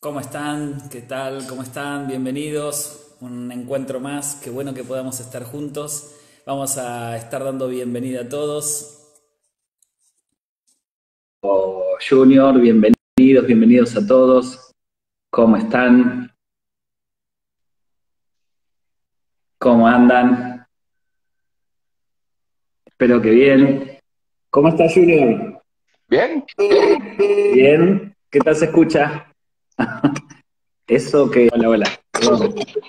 ¿Cómo están? ¿Qué tal? ¿Cómo están? Bienvenidos. Un encuentro más. Qué bueno que podamos estar juntos. Vamos a estar dando bienvenida a todos. Junior, bienvenidos a todos. ¿Cómo están? ¿Cómo andan? Espero que bien. ¿Cómo está Junior? Bien, Bien. ¿Qué tal se escucha? Eso que... Hola, hola.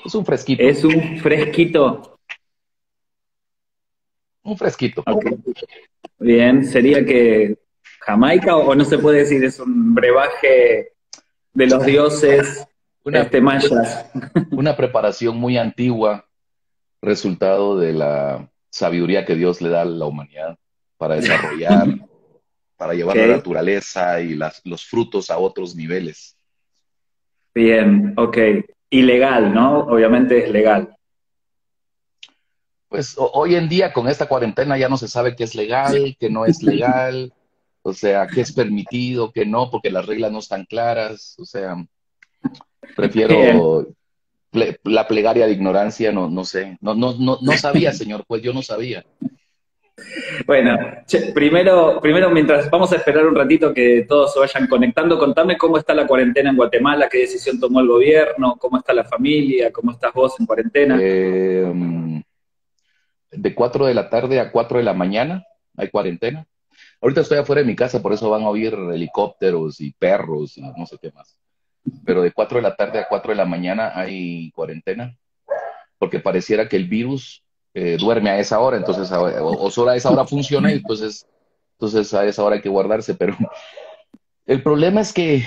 es un fresquito, Es un fresquito. un fresquito. Ok. Bien, sería que Jamaica o no se puede decir, es un brebaje de los dioses Una, mayas. una preparación muy antigua, resultado de la sabiduría que Dios le da a la humanidad para desarrollar, para llevar la Ok, naturaleza y los frutos a otros niveles. bien, ok. Ilegal, ¿no? Obviamente es legal. Pues hoy en día con esta cuarentena ya no se sabe qué es legal, qué no es legal, o sea, qué es permitido, qué no, porque las reglas no están claras. O sea, Bien. prefiero la plegaria de ignorancia, no sé, no sabía, señor, pues yo no sabía. Bueno, che, primero, mientras vamos a esperar un ratito que todos se vayan conectando, contame cómo está la cuarentena en Guatemala, qué decisión tomó el gobierno, cómo está la familia, cómo estás vos en cuarentena. Eh, de 4 de la tarde a 4 de la mañana hay cuarentena. Ahorita estoy afuera de mi casa, por eso van a oír helicópteros y perros y no sé qué más. Pero de 4 de la tarde a 4 de la mañana hay cuarentena, porque pareciera que el virus duerme a esa hora, entonces o solo a esa hora funciona y pues entonces a esa hora hay que guardarse. Pero el problema es que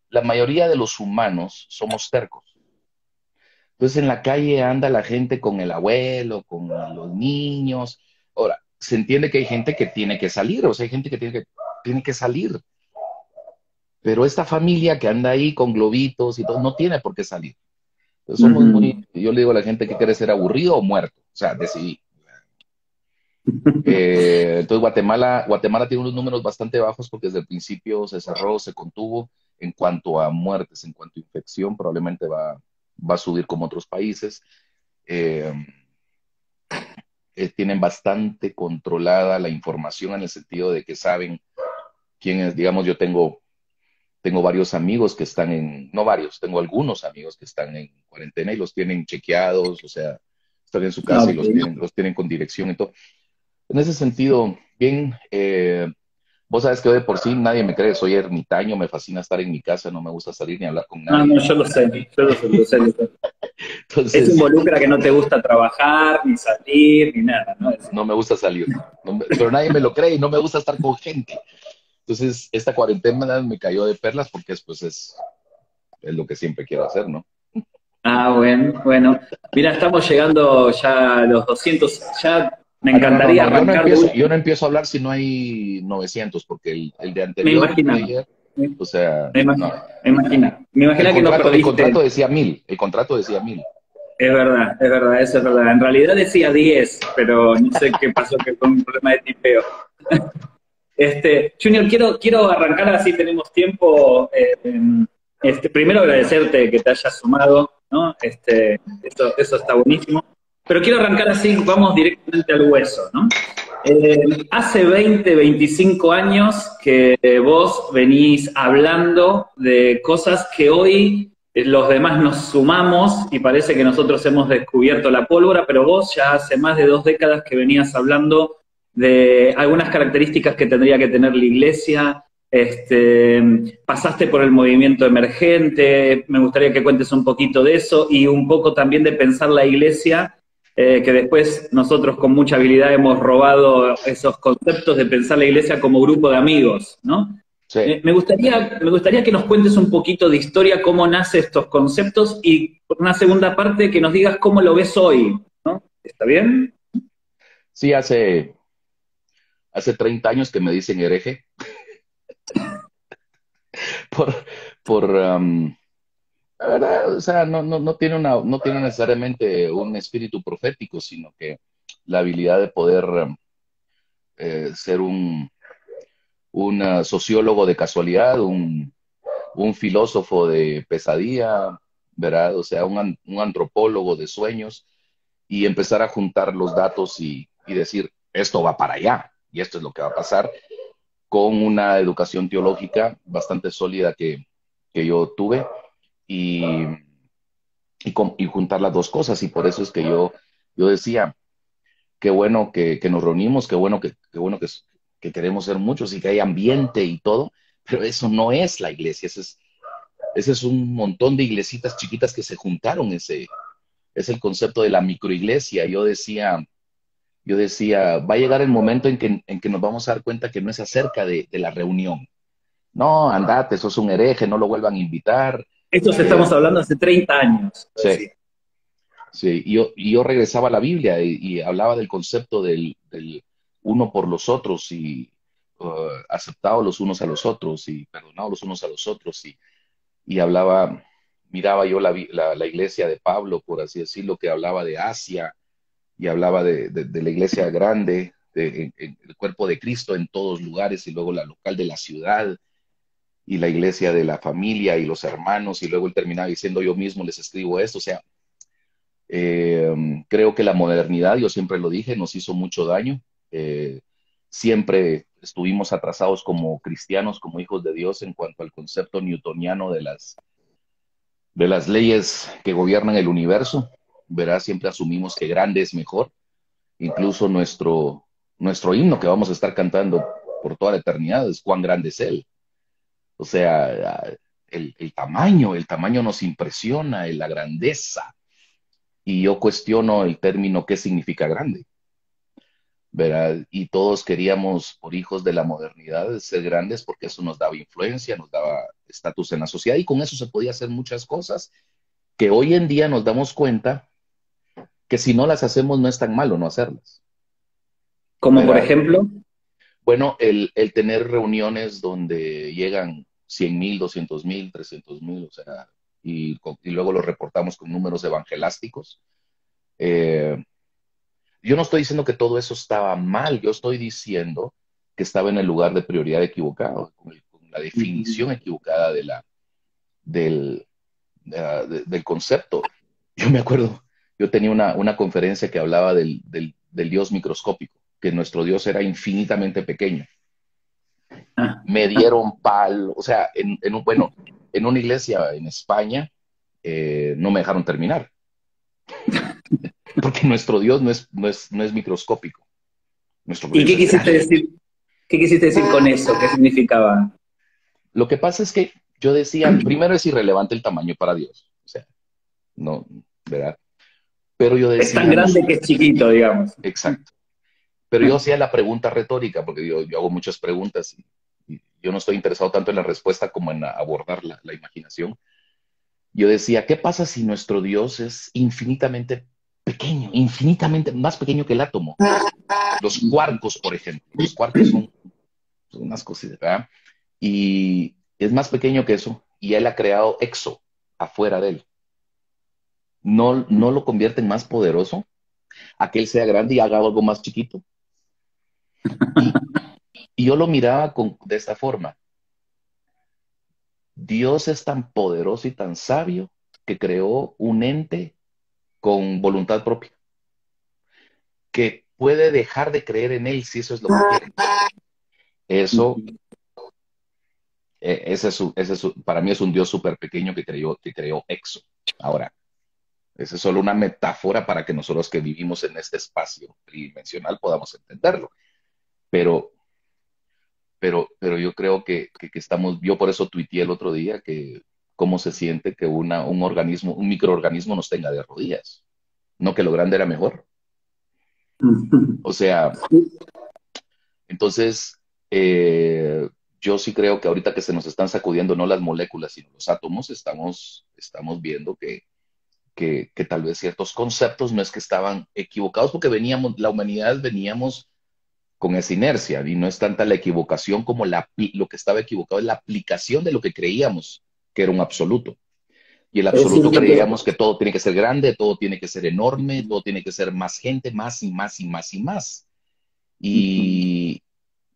la mayoría de los humanos somos tercos. Entonces en la calle anda la gente con el abuelo, con los niños. Ahora, se entiende que hay gente que tiene que salir, o sea, hay gente que tiene que salir, pero esta familia que anda ahí con globitos y todo, no tiene por qué salir. Entonces somos muy, Ujú. yo le digo a la gente que quiere ser aburrido o muerto, o sea, decidí. Entonces Guatemala tiene unos números bastante bajos porque desde el principio se cerró, se contuvo en cuanto a muertes, en cuanto a infección, probablemente va a subir como otros países. Eh, Tienen bastante controlada la información en el sentido de que saben quién es. Digamos, yo tengo varios amigos que están no varios, tengo algunos amigos que están en cuarentena y los tienen chequeados, o sea, están en su casa y Ok. los tienen con dirección y todo. En ese sentido, bien, vos sabes que hoy de por sí nadie me cree, soy ermitaño, me fascina estar en mi casa, no me gusta salir ni hablar con Ah, no, nadie. yo lo sé, yo lo sé, lo sé, lo sé. Eso Entonces, involucra que no te gusta trabajar, ni salir, ni nada, ¿no? no me gusta salir, pero nadie me lo cree y no me gusta estar con gente. Entonces, esta cuarentena me cayó de perlas porque después es lo que siempre quiero hacer, ¿no? Ah, bueno, bueno. Mira, estamos llegando ya a los 200. Ya me Ah, no, no, no, encantaría no, yo no arrancar de empiezo, yo último. no empiezo a hablar si no hay 900, porque el de Me anterior, el de imaginaba, ayer, me, o sea, me no. imagina, me imagina. Me El imagina que no contrato, el perdiste. contrato decía 1000, el contrato decía 1000. Es verdad, eso es verdad. En realidad decía 10, pero no sé qué pasó, que fue un problema de tipeo. Junior, quiero arrancar así, tenemos tiempo. Primero agradecerte que te hayas sumado, ¿no? Eso está buenísimo. Pero quiero arrancar así, vamos directamente al hueso, ¿no? Hace 20, 25 años que vos venís hablando de cosas que hoy los demás nos sumamos y parece que nosotros hemos descubierto la pólvora, pero vos ya hace más de 2 décadas que venías hablando de algunas características que tendría que tener la iglesia. Pasaste por el movimiento emergente, me gustaría que cuentes un poquito de eso y un poco también de pensar la iglesia, que después nosotros con mucha habilidad hemos robado esos conceptos de pensar la iglesia como grupo de amigos, ¿no? Sí. Me gustaría que nos cuentes un poquito de historia, cómo nacen estos conceptos y por una segunda parte que nos digas cómo lo ves hoy, ¿no? ¿Está bien? Sí, hace 30 años que me dicen hereje por, por la verdad, o sea, no tiene necesariamente un espíritu profético, sino que la habilidad de poder ser un sociólogo de casualidad, un filósofo de pesadilla, ¿verdad? O sea, un antropólogo de sueños, y empezar a juntar los datos y decir, esto va para allá, y esto es lo que va a pasar, con una educación teológica bastante sólida que yo tuve, y, y juntar las dos cosas. Y por eso es que yo decía, qué bueno que nos reunimos, qué bueno que queremos ser muchos y que hay ambiente y todo, pero eso no es la iglesia, ese es un montón de iglesitas chiquitas que se juntaron, ese es el concepto de la microiglesia. Yo decía, va a llegar el momento en que nos vamos a dar cuenta que no es acerca de la reunión. No, andate, sos un hereje, no lo vuelvan a invitar. Estos estamos hablando hace 30 años. Sí, Sí. sí. Y yo regresaba a la Biblia y hablaba del concepto del uno por los otros y aceptados los unos a los otros y perdonados los unos a los otros. Y hablaba, miraba yo la iglesia de Pablo, por así decirlo, que hablaba de Asia y hablaba de la iglesia grande, el cuerpo de Cristo en todos lugares, y luego la local de la ciudad, y la iglesia de la familia y los hermanos, y luego él terminaba diciendo, yo mismo les escribo esto. O sea, creo que la modernidad, yo siempre lo dije, nos hizo mucho daño. Siempre estuvimos atrasados como cristianos, como hijos de Dios, en cuanto al concepto newtoniano de las leyes que gobiernan el universo. Verás, siempre asumimos que grande es mejor. Incluso nuestro himno que vamos a estar cantando por toda la eternidad es cuán grande es Él. O sea, el tamaño nos impresiona, la grandeza. Y yo cuestiono el término qué significa grande, ¿verdad? Y todos queríamos, por hijos de la modernidad, ser grandes porque eso nos daba influencia, nos daba estatus en la sociedad, y con eso se podía hacer muchas cosas que hoy en día nos damos cuenta que si no las hacemos no es tan malo no hacerlas, Como por ¿verdad? ejemplo, Bueno, el tener reuniones donde llegan 100,000, 200,000, 300,000, o sea, y luego lo reportamos con números evangelásticos. Eh, yo no estoy diciendo que todo eso estaba mal, yo estoy diciendo que estaba en el lugar de prioridad equivocado, con la definición equivocada del, del concepto. Yo me acuerdo, yo tenía una conferencia que hablaba del Dios microscópico, que nuestro Dios era infinitamente pequeño. Me dieron palo, o sea, bueno, en una iglesia en España no me dejaron terminar, porque nuestro Dios no es microscópico, nuestro ¿y Dios qué es quisiste grande. decir? ¿Qué quisiste decir con eso? ¿Qué significaba? Lo que pasa es que yo decía, primero es irrelevante el tamaño para Dios, o sea, no, ¿verdad? Pero yo Es tan decía, no, grande que es chiquito, digamos. exacto. Pero yo hacía la pregunta retórica, porque yo hago muchas preguntas y yo no estoy interesado tanto en la respuesta como en abordar la imaginación. Yo decía, ¿qué pasa si nuestro Dios es infinitamente pequeño, infinitamente más pequeño que el átomo? Los quarks, por ejemplo. Los quarks son unas cositas, ¿verdad? Y es más pequeño que eso, y Él ha creado exo, afuera de Él. ¿No lo convierte en más poderoso? ¿A que Él sea grande y haga algo más chiquito? Y, y yo lo miraba de esta forma. Dios es tan poderoso y tan sabio que creó un ente con voluntad propia, que puede dejar de creer en Él si eso es lo que quiere. Eso, para mí es un Dios súper pequeño que creó Exo. Ahora, esa es solo una metáfora para que nosotros que vivimos en este espacio tridimensional podamos entenderlo. Pero, pero yo creo que estamos, yo por eso tuiteé el otro día que cómo se siente que un organismo, un microorganismo nos tenga de rodillas. No que lo grande era mejor. O sea, entonces, yo sí creo que ahorita que se nos están sacudiendo no las moléculas, sino los átomos, estamos viendo que tal vez ciertos conceptos no es que estaban equivocados, porque la humanidad veníamos con esa inercia, y no es tanta la equivocación como lo que estaba equivocado es la aplicación de lo que creíamos que era un absoluto. Y el Es decir, absoluto creíamos que todo tiene que ser grande, todo tiene que ser enorme, todo tiene que ser más gente, más y más y más y más. Y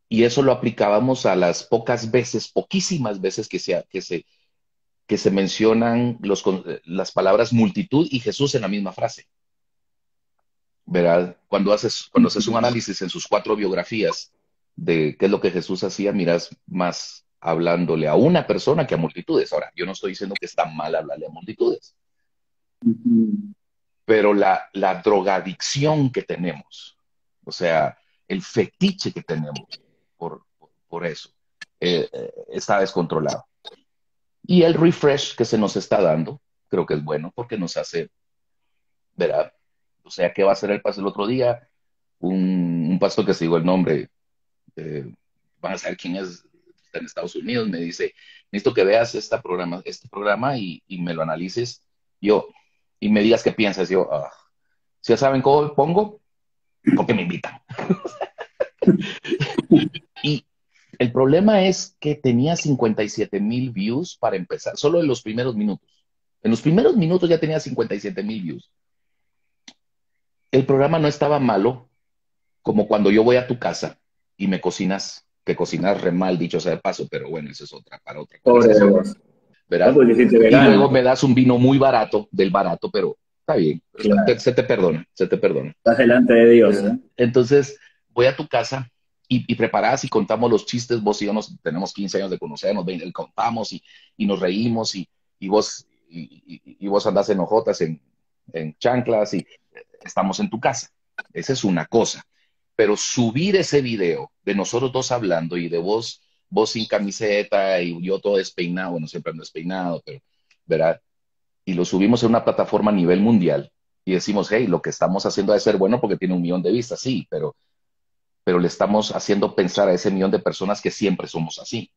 eso lo aplicábamos a las pocas veces, poquísimas veces que se que se mencionan las palabras multitud y Jesús en la misma frase, ¿verdad? Cuando haces un análisis en sus 4 biografías de qué es lo que Jesús hacía, miras más hablándole a una persona que a multitudes. Ahora, yo no estoy diciendo que está mal hablarle a multitudes, Ujú. pero la drogadicción que tenemos, o sea, el fetiche que tenemos por eso, está descontrolado. Y el refresh que se nos está dando, creo que es bueno porque nos hace, ¿verdad? O sea, ¿qué va a hacer el pastor el otro día? Un pastor que se digo el nombre, eh, van a saber quién es, está en Estados Unidos, me dice, necesito que veas este programa y me lo analices yo, y me digas qué piensas. Yo, si ya saben cómo pongo, ¿por qué me invitan? Y el problema es que tenía 57,000 views para empezar, solo en los primeros minutos. En los primeros minutos ya tenía 57,000 views. El programa no estaba malo, como cuando yo voy a tu casa y me cocinas, que cocinas re mal, dicho sea de paso, pero bueno, eso es para otra Pobre de conversación, vos. No, ¿verdad? porque hiciste Y luego vegano. me das un vino muy barato, del barato, pero está bien, Claro. se te perdona, se te perdona. Estás delante de Dios, ¿eh? Entonces, voy a tu casa y preparás y contamos los chistes, vos y yo tenemos 15 años de conocernos, contamos y nos reímos y vos andás en hojotas, en chanclas y estamos en tu casa. Esa es una cosa. Pero subir ese video de nosotros dos hablando y de vos sin camiseta y yo todo despeinado, bueno, siempre ando despeinado, pero, ¿verdad? Y lo subimos en una plataforma a nivel mundial y decimos, hey, lo que estamos haciendo debe ser bueno porque tiene 1 millón de vistas, sí, pero le estamos haciendo pensar a ese millón de personas que siempre somos así.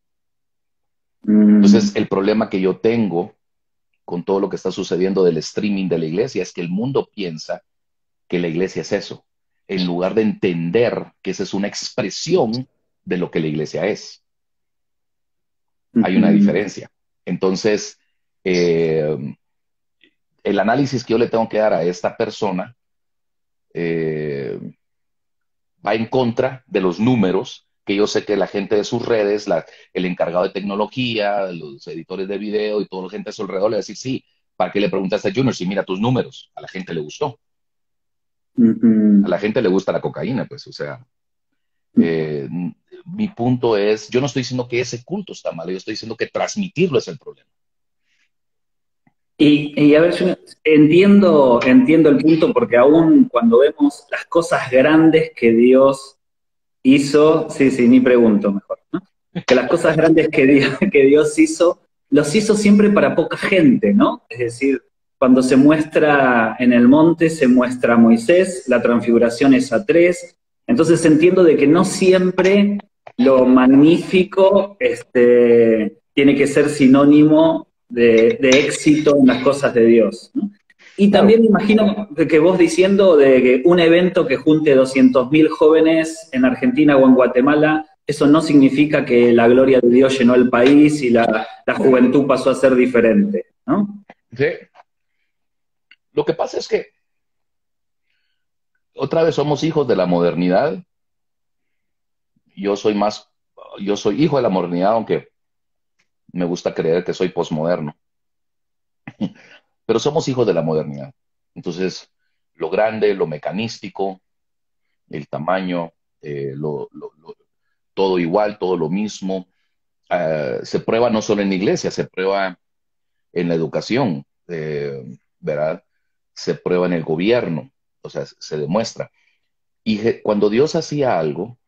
Mm. Entonces, el problema que yo tengo con todo lo que está sucediendo del streaming de la iglesia es que el mundo piensa que la iglesia es eso, en lugar de entender que esa es una expresión de lo que la iglesia es. Hay una Ujú. diferencia. Entonces, eh, el análisis que yo le tengo que dar a esta persona eh, va en contra de los números, que yo sé que la gente de sus redes, el encargado de tecnología, los editores de video y toda la gente a su alrededor le va a decir, sí, ¿para qué le preguntaste a Junior si mira tus números? A la gente le gustó. A Ujú. la gente le gusta la cocaína, pues, o sea, eh, mi punto es, yo no estoy diciendo que ese culto está mal, yo estoy diciendo que transmitirlo es el problema. Y a ver, yo entiendo el punto porque aún cuando vemos las cosas grandes que Dios hizo, sí, sí, ni pregunto mejor, ¿no? Que las cosas grandes que Dios hizo, los hizo siempre para poca gente, ¿no? Es decir, cuando se muestra en el monte, se muestra a Moisés, la transfiguración es a 3, entonces entiendo de que no siempre lo magnífico tiene que ser sinónimo de éxito en las cosas de Dios, ¿no? Y Claro, también me imagino que vos diciendo de que un evento que junte 200.000 jóvenes en Argentina o en Guatemala, eso no significa que la gloria de Dios llenó el país y la juventud pasó a ser diferente, ¿no? ¿sí? Lo que pasa es que otra vez somos hijos de la modernidad. Yo soy más, yo soy hijo de la modernidad, aunque me gusta creer que soy posmoderno, pero somos hijos de la modernidad. Entonces, lo grande, lo mecanístico, el tamaño, todo igual, todo lo mismo, se prueba no solo en la iglesia, se prueba en la educación, ¿verdad? Se prueba en el gobierno, o sea, se demuestra. Y cuando Dios hacía algo,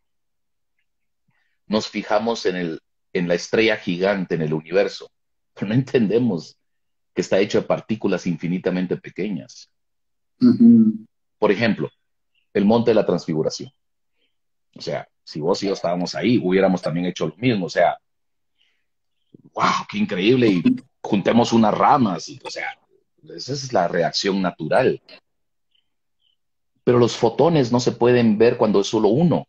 nos fijamos en la estrella gigante, en el universo, pero no entendemos que está hecho de partículas infinitamente pequeñas. Ujú. Por ejemplo, el monte de la transfiguración. O sea, si vos y yo estábamos ahí, hubiéramos también hecho lo mismo. O sea, wow, qué increíble. Y juntemos unas ramas. O sea, esa es la reacción natural. Pero los fotones no se pueden ver cuando es solo uno,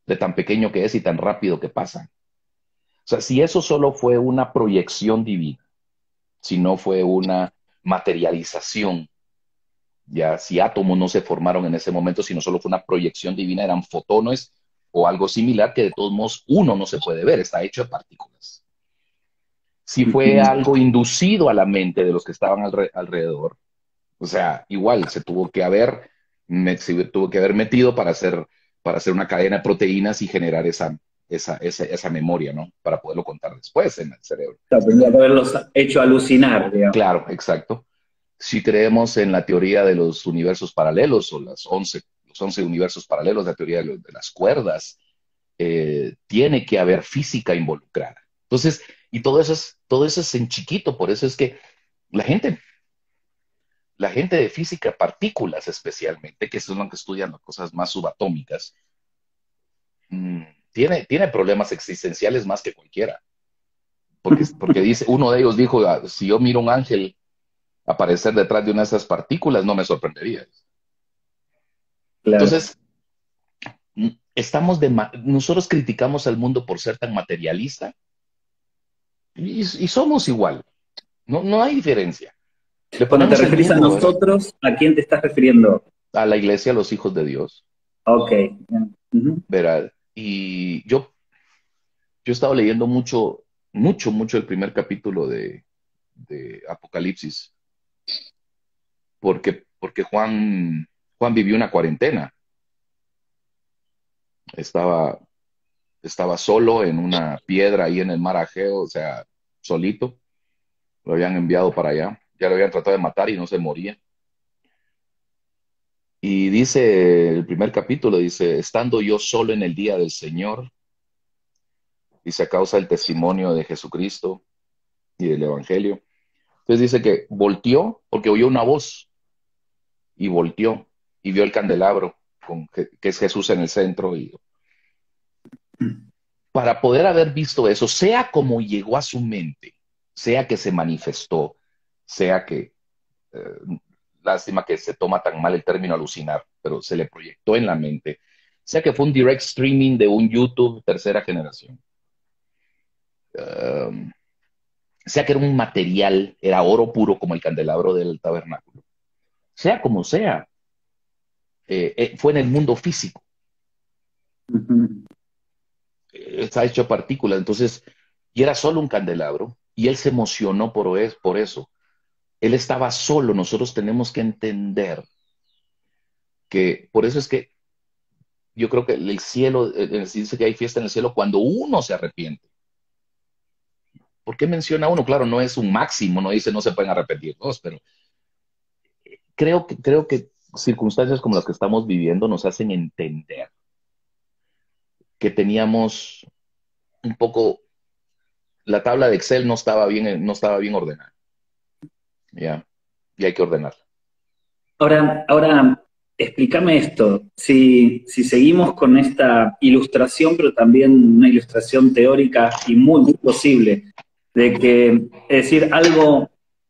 de tan pequeño que es y tan rápido que pasa. O sea, si eso solo fue una proyección divina, si no fue una materialización, ya si átomos no se formaron en ese momento, sino solo fue una proyección divina, eran fotones o algo similar que de todos modos uno no se puede ver, está hecho de partículas. si fue algo inducido a la mente de los que estaban alrededor. O sea, igual se tuvo que haber, se tuvo que haber metido para hacer una cadena de proteínas y generar esa memoria, ¿no? Para poderlo contar después en el cerebro. O sea, tendría que haberlos hecho alucinar, digamos. Claro, exacto. Si creemos en la teoría de los universos paralelos o los 11 universos paralelos, la teoría de las cuerdas, tiene que haber física involucrada. Entonces, y todo eso es en chiquito, por eso es que la gente, la gente de física, partículas especialmente, que son los que estudian las cosas más subatómicas, mm, tiene problemas existenciales más que cualquiera. Porque dice, uno de ellos dijo, "Ah, si yo miro un ángel aparecer detrás de una de esas partículas, no me sorprendería". Claro. Entonces, nosotros criticamos al mundo por ser tan materialista y somos igual. No hay diferencia. Le Cuando te ponemos el referís a mundo, ¿verdad? nosotros, ¿a quién te estás refiriendo? A la iglesia, a los hijos de Dios, Ok. Bien. Ujú. ¿verdad? Y yo he estado leyendo mucho el primer capítulo de Apocalipsis, porque Juan vivió una cuarentena. Estaba, estaba solo en una piedra ahí en el mar Egeo, o sea, solito. Lo habían enviado para allá. Ya lo habían tratado de matar y no se moría. Y dice el primer capítulo, dice, estando yo solo en el día del Señor, dice a causa del testimonio de Jesucristo y del Evangelio. Entonces dice que volteó porque oyó una voz y volteó y vio el candelabro que es Jesús en el centro. Y para poder haber visto eso, sea como llegó a su mente, sea que se manifestó, sea que, eh, lástima que se toma tan mal el término alucinar, pero se le proyectó en la mente, sea que fue un direct streaming de un YouTube tercera generación, um, sea que era un material, era oro puro como el candelabro del tabernáculo, sea como sea, fue en el mundo físico, Ujú. está hecho de partículas, entonces, y era solo un candelabro, y él se emocionó por eso. Él estaba solo, nosotros tenemos que entender que, por eso es que yo creo que el cielo, dice que hay fiesta en el cielo cuando uno se arrepiente. ¿Por qué menciona uno? Claro, no es un máximo, no dice no se pueden arrepentir dos, pero creo que circunstancias como las que estamos viviendo nos hacen entender que teníamos un poco, la tabla de Excel no estaba bien ordenada, ¿ya? Y hay que ordenarla. Ahora, explícame esto. Si seguimos con esta ilustración, pero también una ilustración teórica y muy posible, de que, es decir, algo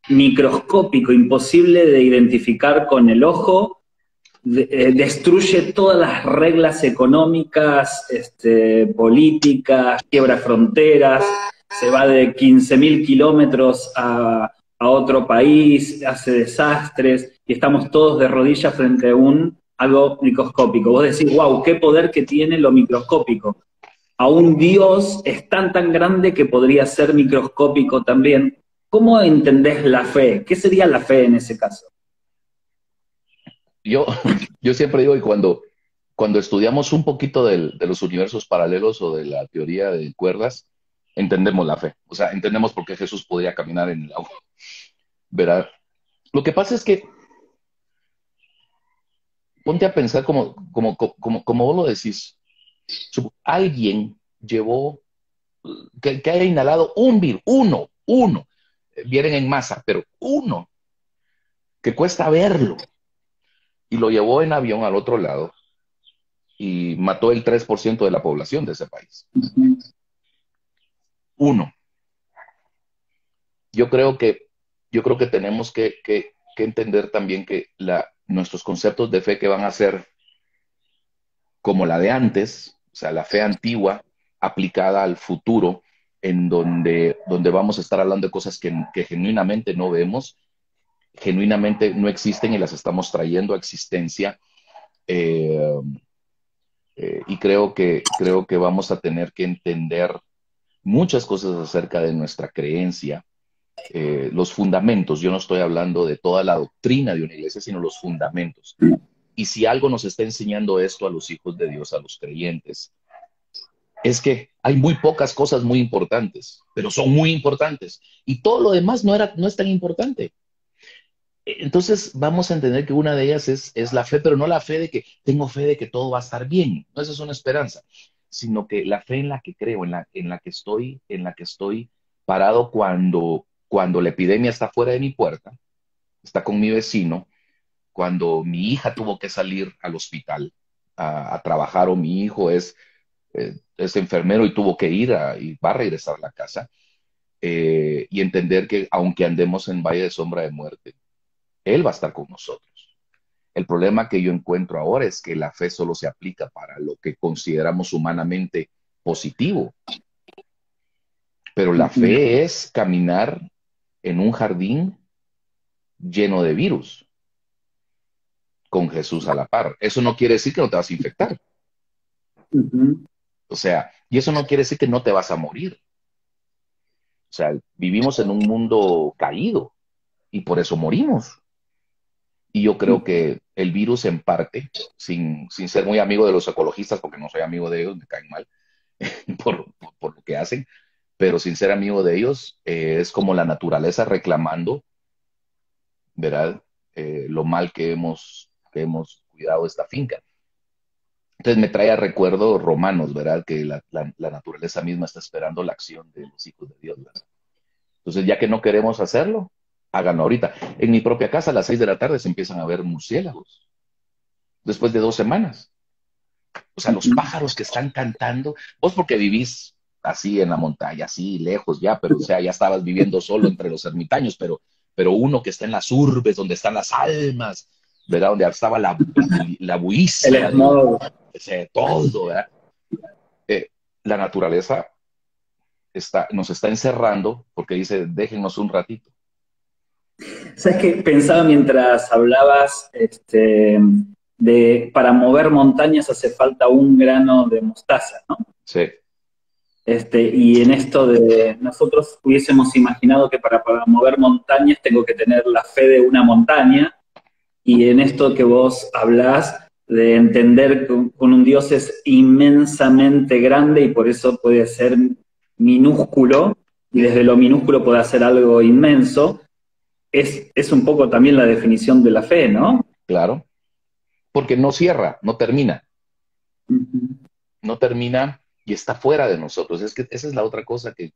microscópico, imposible de identificar con el ojo, destruye todas las reglas económicas, políticas, quiebra fronteras, se va de 15.000 kilómetros a otro país, hace desastres, y estamos todos de rodillas frente a algo microscópico. Vos decís, wow, qué poder que tiene lo microscópico. A un Dios es tan grande que podría ser microscópico también. ¿Cómo entendés la fe? ¿Qué sería la fe en ese caso? Yo, yo siempre digo que cuando estudiamos un poquito de los universos paralelos o de la teoría de cuerdas, entendemos la fe. O sea, entendemos por qué Jesús podía caminar en el agua. ¿Verdad? Lo que pasa es que ponte a pensar como vos lo decís. Alguien llevó, que haya inhalado un virus, uno, vienen en masa, pero uno, que cuesta verlo, y lo llevó en avión al otro lado y mató el 3% de la población de ese país. Uno. Yo creo que, yo creo que tenemos que entender también que nuestros conceptos de fe que van a ser como la de antes, o sea, la fe antigua aplicada al futuro, en donde vamos a estar hablando de cosas que genuinamente no vemos, genuinamente no existen y las estamos trayendo a existencia. Y creo que vamos a tener que entender muchas cosas acerca de nuestra creencia, los fundamentos. Yo no estoy hablando de toda la doctrina de una iglesia, sino los fundamentos. Y si algo nos está enseñando esto a los hijos de Dios, a los creyentes, es que hay muy pocas cosas muy importantes, pero son muy importantes. Y todo lo demás no es tan importante. Entonces vamos a entender que una de ellas es la fe, pero no la fe de que tengo fe de que todo va a estar bien. No, esa es una esperanza, sino que la fe en la que creo, en la que estoy parado cuando la epidemia está fuera de mi puerta, está con mi vecino, cuando mi hija tuvo que salir al hospital a trabajar, o mi hijo es enfermero y tuvo que y va a regresar a la casa, y entender que aunque andemos en valle de sombra de muerte, Él va a estar con nosotros. El problema que yo encuentro ahora es que la fe solo se aplica para lo que consideramos humanamente positivo, pero la fe es caminar en un jardín lleno de virus, con Jesús a la par. Eso no quiere decir que no te vas a infectar. O sea, y eso no quiere decir que no te vas a morir. O sea, vivimos en un mundo caído y por eso morimos. Y yo creo que el virus, en parte, sin ser muy amigo de los ecologistas, porque no soy amigo de ellos, me caen mal por lo que hacen, pero sin ser amigo de ellos, es como la naturaleza reclamando, ¿verdad? Lo mal que hemos cuidado esta finca. Entonces me trae a recuerdo Romanos, ¿verdad? Que la naturaleza misma está esperando la acción de los hijos de Dios, ¿verdad? Entonces, ya que no queremos hacerlo, háganlo ahorita. En mi propia casa, a las 6 de la tarde, se empiezan a ver murciélagos. Después de 2 semanas. O sea, los pájaros que están cantando. Vos porque vivís así en la montaña, así lejos ya, pero o sea, ya estabas viviendo solo entre los ermitaños, pero uno que está en las urbes, donde están las almas, ¿verdad? Donde estaba la buicia, todo, ¿verdad? La naturaleza nos está encerrando porque dice, déjennos un ratito. ¿Sabes qué? Pensaba mientras hablabas para mover montañas hace falta un grano de mostaza, ¿no? Sí. Y en esto de nosotros hubiésemos imaginado que para mover montañas tengo que tener la fe de una montaña, y en esto que vos hablás de entender que con un Dios es inmensamente grande y por eso puede ser minúsculo, y desde lo minúsculo puede hacer algo inmenso, es un poco también la definición de la fe, ¿no? Claro, porque no cierra, no termina. No termina y está fuera de nosotros. Es que esa es la otra cosa que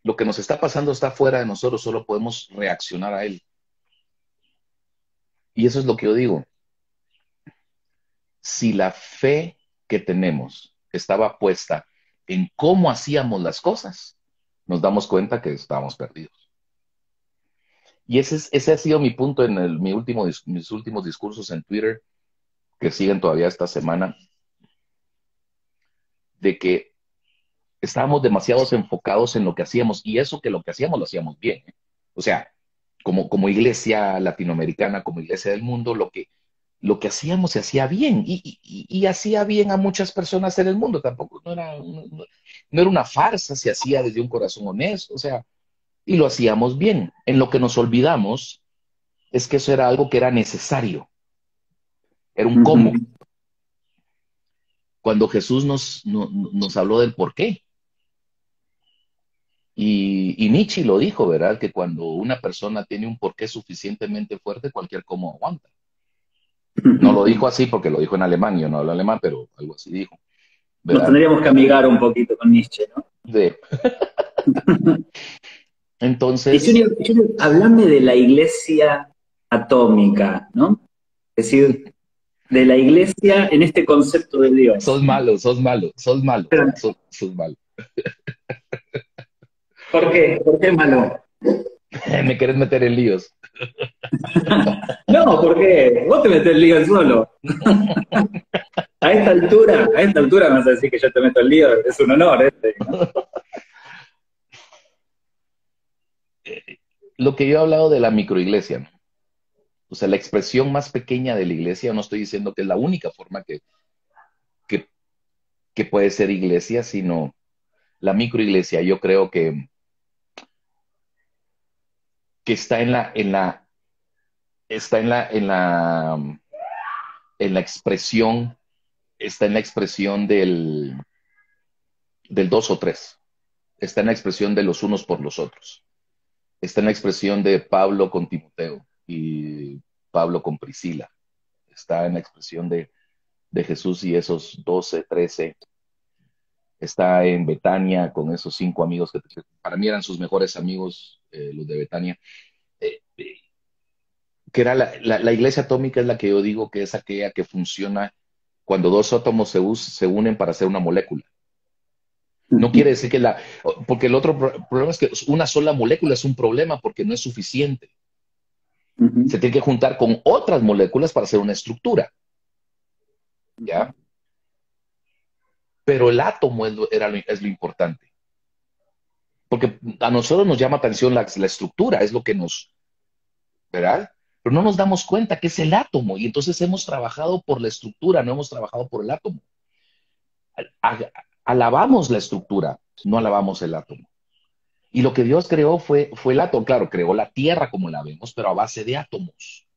lo que nos está pasando está fuera de nosotros, solo podemos reaccionar a él. Y eso es lo que yo digo. Si la fe que tenemos estaba puesta en cómo hacíamos las cosas, nos damos cuenta que estábamos perdidos. Y ese ha sido mi punto en mis últimos discursos en Twitter, que siguen todavía esta semana, de que estábamos demasiado enfocados en lo que hacíamos, y eso que lo que hacíamos lo hacíamos bien, ¿eh? O sea, como iglesia latinoamericana, como iglesia del mundo, lo que hacíamos se hacía bien, y hacía bien a muchas personas en el mundo. Tampoco no era una farsa, se hacía desde un corazón honesto, o sea, y lo hacíamos bien. En lo que nos olvidamos es que eso era algo que era necesario, era un cómo. Cuando Jesús nos habló del por qué. Y Nietzsche lo dijo, ¿verdad? Que cuando una persona tiene un porqué suficientemente fuerte, cualquier cómo aguanta. No lo dijo así porque lo dijo en alemán, yo no hablo alemán, pero algo así dijo, ¿verdad? Nos tendríamos que amigar un poquito con Nietzsche, ¿no? Sí. Entonces... Junior, hablame de la iglesia atómica, ¿no? Es decir, de la iglesia en este concepto de Dios. Sos malo. ¿Por qué? ¿Por qué malo? Me querés meter en líos. No, ¿por qué? Vos te metés en lío solo. A esta altura me vas a decir que yo te meto en lío, es un honor, ¿no? Lo que yo he hablado de la microiglesia, ¿no? O sea, la expresión más pequeña de la iglesia, no estoy diciendo que es la única forma que que puede ser iglesia, sino la microiglesia. Yo creo que en la expresión, está en la expresión del dos o tres, está en la expresión de los unos por los otros, está en la expresión de Pablo con Timoteo y Pablo con Priscila, está en la expresión de Jesús y esos 12, 13, está en Betania con esos 5 amigos que para mí eran sus mejores amigos, los de Betania. Que era la iglesia atómica, es la que yo digo que es aquella que funciona cuando dos átomos se unen para hacer una molécula. No quiere decir porque el otro problema es que una sola molécula es un problema porque no es suficiente. Se tiene que juntar con otras moléculas para hacer una estructura. ¿Ya? Pero el átomo es lo importante. Porque a nosotros nos llama atención la estructura, es lo que ¿verdad? Pero no nos damos cuenta que es el átomo y entonces hemos trabajado por la estructura, no hemos trabajado por el átomo. Alabamos la estructura, no alabamos el átomo. Y lo que Dios creó fue el átomo. Claro, creó la tierra como la vemos, pero a base de átomos.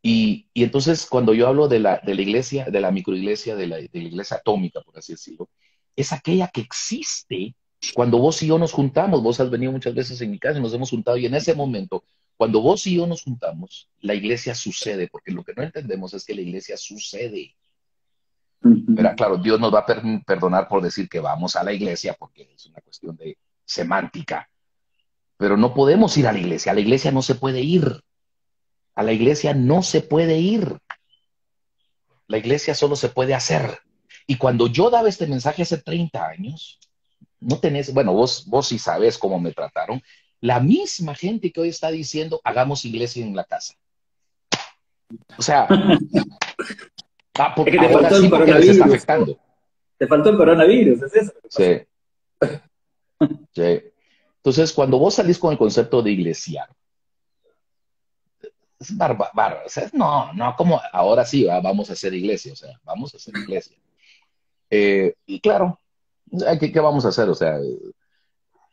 Y entonces cuando yo hablo de la iglesia, de la microiglesia, de la iglesia atómica, por así decirlo, es aquella que existe cuando vos y yo nos juntamos. Vos has venido muchas veces en mi casa y nos hemos juntado y en ese momento, cuando vos y yo nos juntamos, la iglesia sucede, porque lo que no entendemos es que la iglesia sucede. Pero claro, Dios nos va a perdonar por decir que vamos a la iglesia, porque es una cuestión de semántica. Pero no podemos ir a la iglesia no se puede ir. A la iglesia no se puede ir. La iglesia solo se puede hacer. Y cuando yo daba este mensaje hace 30 años, no tenés, bueno, vos sí sabés cómo me trataron. La misma gente que hoy está diciendo, hagamos iglesia en la casa. O sea, es que te ahora faltó sí el porque les está coronavirus. afectando. Te faltó el coronavirus, ¿es eso? Sí. Sí. Entonces, cuando vos salís con el concepto de iglesia, es bárbaro. O sea, no, como ahora sí, vamos a hacer iglesia, o sea, vamos a hacer iglesia. Y claro, ¿qué vamos a hacer? O sea,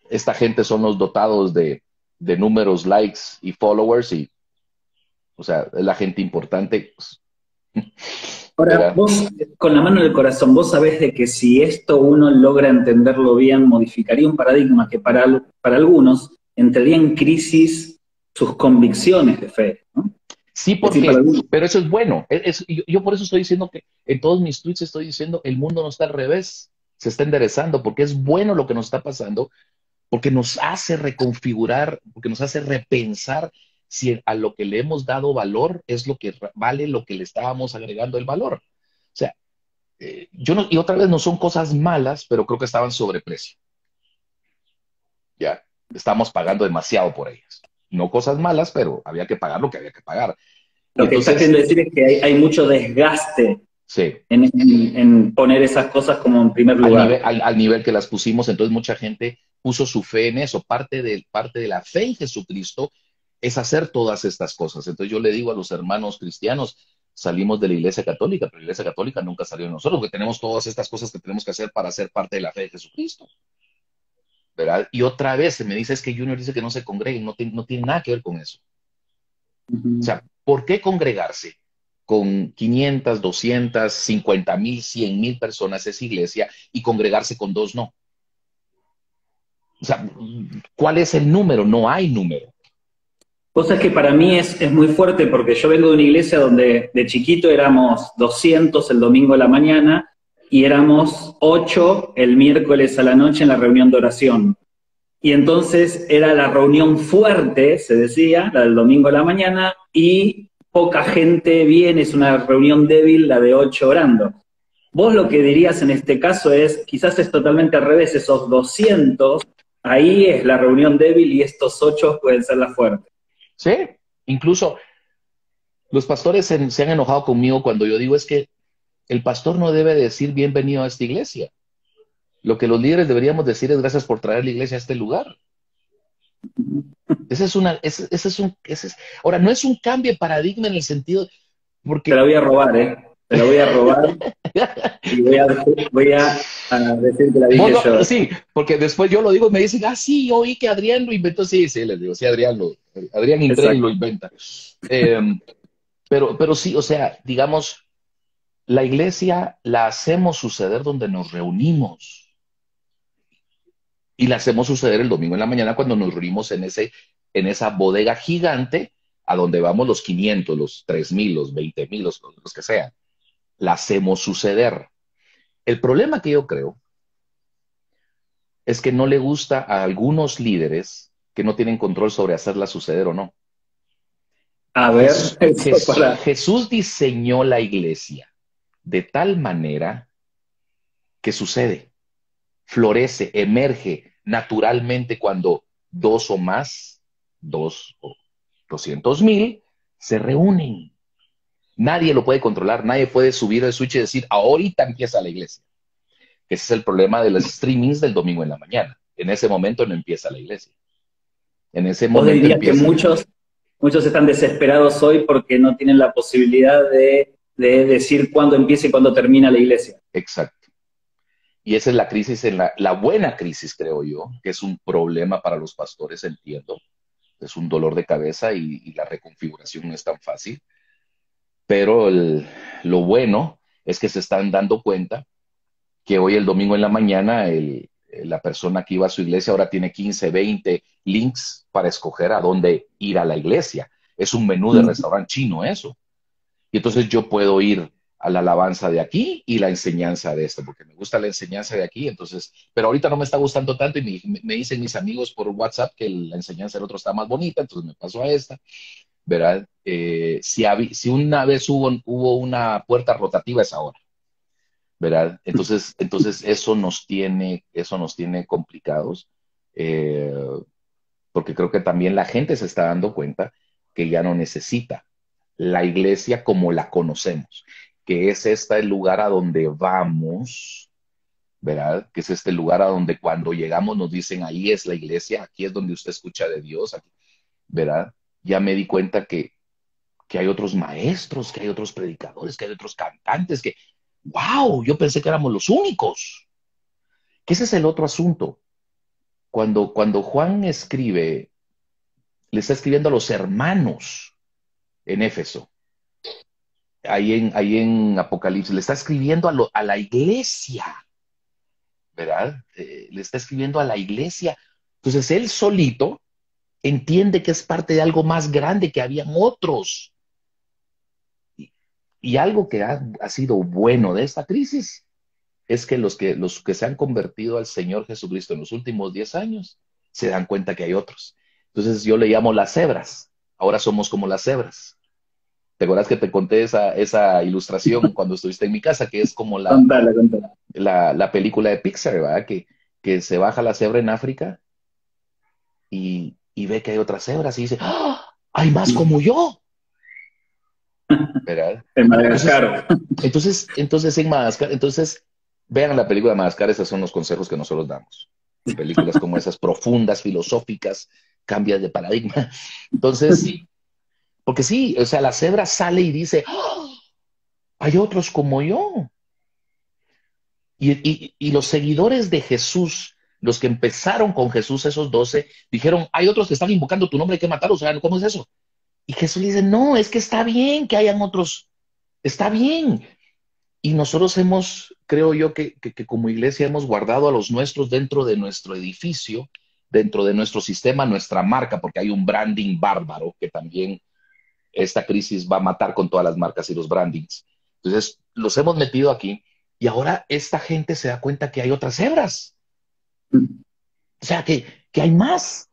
esta gente son los dotados de números, likes y followers, y, o sea, es la gente importante. Ahora, ¿Verdad? vos, con la mano en el corazón, vos sabés de que si esto uno logra entenderlo bien, modificaría un paradigma que para algunos entraría en crisis sus convicciones de fe, ¿no? Sí, pero eso es bueno. Yo por eso estoy diciendo que en todos mis tweets estoy diciendo el mundo no está al revés, se está enderezando, porque es bueno lo que nos está pasando, porque nos hace reconfigurar, porque nos hace repensar si a lo que le hemos dado valor es lo que vale lo que le estábamos agregando el valor. O sea, y otra vez no son cosas malas, pero creo que estaban sobreprecio. Ya, estamos pagando demasiado por ellas. No cosas malas, pero había que pagar lo que había que pagar. Lo que estás queriendo decir es que hay mucho desgaste sí, en poner esas cosas como en primer lugar. Al nivel que las pusimos, entonces mucha gente puso su fe en eso. Parte de la fe en Jesucristo es hacer todas estas cosas. Entonces yo le digo a los hermanos cristianos, salimos de la Iglesia Católica, pero la Iglesia Católica nunca salió de nosotros, porque tenemos todas estas cosas que tenemos que hacer para ser parte de la fe de Jesucristo. ¿Verdad? Y otra vez se me dice, es que Junior dice que no se congreguen, no tiene nada que ver con eso. O sea, ¿por qué congregarse con 500, 200, 50,000, 100,000 personas es iglesia y congregarse con 2 no? O sea, ¿cuál es el número? No hay número. Cosa que para mí es muy fuerte porque yo vengo de una iglesia donde de chiquito éramos 200 el domingo a la mañana y éramos 8 el miércoles a la noche en la reunión de oración. Y entonces era la reunión fuerte, se decía, la del domingo a la mañana, y poca gente viene, es una reunión débil, la de 8 orando. Vos lo que dirías en este caso es, quizás es totalmente al revés, esos 200, ahí es la reunión débil y estos 8 pueden ser la fuerte. Sí, incluso los pastores se han enojado conmigo cuando yo digo es que el pastor no debe decir bienvenido a esta iglesia. Lo que los líderes deberíamos decir es gracias por traer la iglesia a este lugar. Ahora, no es un cambio de paradigma en el sentido, porque... Te la voy a robar, ¿eh? te la voy a robar y voy a decir que la dije yo. Sí, porque después yo lo digo y me dicen, sí, oí que Adrián lo inventó. Sí, sí, les digo, sí, Adrián Intré lo Exacto. inventa. Pero sí, o sea, digamos, la iglesia la hacemos suceder donde nos reunimos. Y la hacemos suceder el domingo en la mañana cuando nos reunimos en esa bodega gigante a donde vamos los 500, los 3,000, los 20,000, los que sean. La hacemos suceder. El problema que yo creo es que no le gusta a algunos líderes que no tienen control sobre hacerla suceder o no. A ver, eso para... Jesús diseñó la iglesia de tal manera que sucede, florece, emerge naturalmente cuando dos o más, 200,000, se reúnen. Nadie lo puede controlar, nadie puede subir el switch y decir, ahorita empieza la iglesia. Ese es el problema de los streamings del domingo en la mañana. En ese momento no empieza la iglesia. En ese Vos momento dirías que empieza. muchos están desesperados hoy porque no tienen la posibilidad de decir cuándo empieza y cuándo termina la iglesia. Exacto. Y esa es la crisis, la buena crisis, creo yo, que es un problema para los pastores, entiendo. Es un dolor de cabeza y la reconfiguración no es tan fácil. Pero lo bueno es que se están dando cuenta que hoy el domingo en la mañana la persona que iba a su iglesia ahora tiene 15, 20 links para escoger a dónde ir a la iglesia. Es un menú de restaurante chino eso. Y entonces yo puedo ir a la alabanza de aquí y la enseñanza de esto, porque me gusta la enseñanza de aquí, entonces, pero ahorita no me está gustando tanto y me dicen mis amigos por WhatsApp que la enseñanza del otro está más bonita, entonces me paso a esta, ¿verdad? Si una vez hubo una puerta rotativa es ahora, ¿verdad? Entonces eso nos tiene complicados, porque creo que también la gente se está dando cuenta que ya no necesita la iglesia como la conocemos, que es el lugar a donde vamos, ¿verdad? Que es este lugar a donde cuando llegamos nos dicen, ahí es la iglesia, aquí es donde usted escucha de Dios, aquí, ¿verdad? Ya me di cuenta que hay otros maestros, que hay otros predicadores, que hay otros cantantes, ¡wow! Yo pensé que éramos los únicos. Que ese es el otro asunto. Cuando Juan escribe, le está escribiendo a los hermanos en Éfeso, ahí en Apocalipsis, le está escribiendo a la iglesia, ¿verdad? Le está escribiendo a la iglesia. Entonces él solito entiende que es parte de algo más grande, que habían otros. Y algo que ha sido bueno de esta crisis es que los que se han convertido al Señor Jesucristo en los últimos 10 años se dan cuenta que hay otros. Entonces yo le llamo las cebras. Ahora somos como las cebras. ¿Te acuerdas que te conté esa ilustración cuando estuviste en mi casa? Que es como Contala. la película de Pixar, ¿verdad? Que se baja la cebra en África y ve que hay otras cebras y dice, ¡ah! ¡Hay más como yo! ¿Verdad? En Madagascar. Entonces en Madagascar, vean la película de Madagascar, esos son los consejos que nosotros damos. Películas como esas profundas, filosóficas, cambias de paradigma. Entonces, porque sí, o sea, la cebra sale y dice, ¡oh! Hay otros como yo. Y los seguidores de Jesús, los que empezaron con Jesús, esos 12, dijeron, hay otros que están invocando tu nombre, hay que matarlos. O sea, ¿cómo es eso? Y Jesús le dice, no, es que está bien que hayan otros, está bien. Y nosotros creo yo que como iglesia hemos guardado a los nuestros dentro de nuestro edificio, dentro de nuestro sistema, nuestra marca, porque hay un branding bárbaro que también esta crisis va a matar con todas las marcas y los brandings. Entonces, los hemos metido aquí y ahora esta gente se da cuenta que hay otras cebras. O sea, que hay más.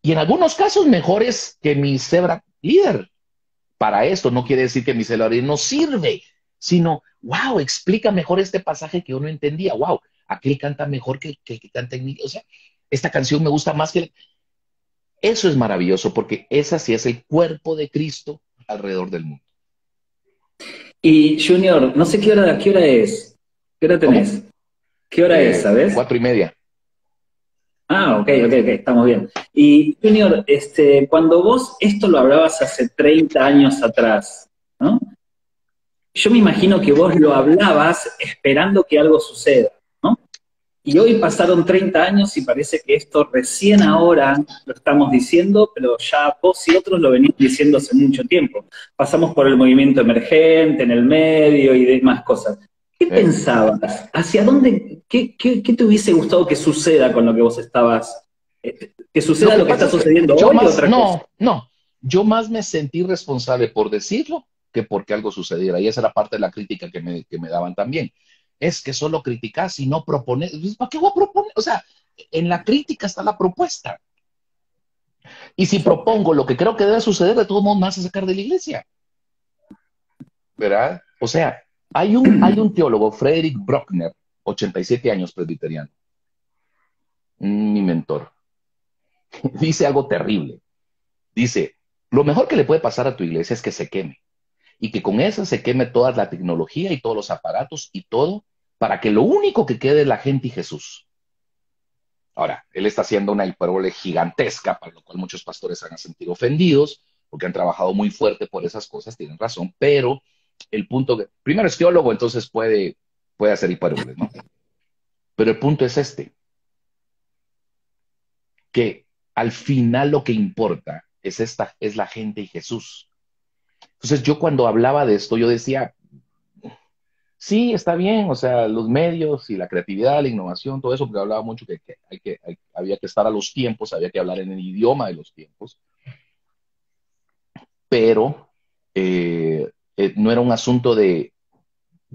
Y en algunos casos mejores que mi cebra líder. Para esto no quiere decir que mi cebra líder no sirve, sino, wow, explica mejor este pasaje que yo no entendía. Wow, aquel canta mejor que canta en mi... O sea, esta canción me gusta más que... Eso es maravilloso porque esa sí es el cuerpo de Cristo alrededor del mundo. Y Junior, no sé qué hora es. ¿Qué hora tenés? ¿Cómo? ¿Qué hora es, sabes? 4:30. Ah, ok, estamos bien. Y Junior, cuando vos esto lo hablabas hace 30 años atrás, ¿no? yo me imagino que vos lo hablabas esperando que algo suceda, ¿no? Y hoy pasaron 30 años y parece que esto recién ahora lo estamos diciendo, pero ya vos y otros lo venís diciendo hace mucho tiempo. Pasamos por el movimiento emergente en el medio y demás cosas. ¿Qué ¿eh? pensabas? ¿Hacia dónde? ¿Qué te hubiese gustado que suceda con lo que vos estabas? ¿Que Lo suceda que lo que pasa está es que sucediendo yo hoy o más, otra cosa? yo más me sentí responsable por decirlo que porque algo sucediera. Y esa era parte de la crítica que me daban también. Es que solo criticas y no propones. Pues, ¿para qué voy a proponer? O sea, en la crítica está la propuesta. Y si propongo lo que creo que debe suceder, de todos modos me vas a sacar de la iglesia, ¿verdad? O sea, hay un teólogo, Frederick Bruckner, 87 años presbiteriano, mi mentor, dice algo terrible. Dice, lo mejor que le puede pasar a tu iglesia es que se queme y que con eso se queme toda la tecnología y todos los aparatos y todo para que lo único que quede es la gente y Jesús. Ahora, él está haciendo una hipérbole gigantesca, para lo cual muchos pastores se han sentido ofendidos, porque han trabajado muy fuerte por esas cosas, tienen razón, pero el punto, primero es teólogo, entonces puede hacer hipérboles, ¿no? Pero el punto es este, que al final lo que importa es la gente y Jesús. Entonces yo cuando hablaba de esto, yo decía, sí, está bien, o sea, los medios y la creatividad, la innovación, todo eso, porque hablaba mucho había que estar a los tiempos, había que hablar en el idioma de los tiempos, pero no era un asunto de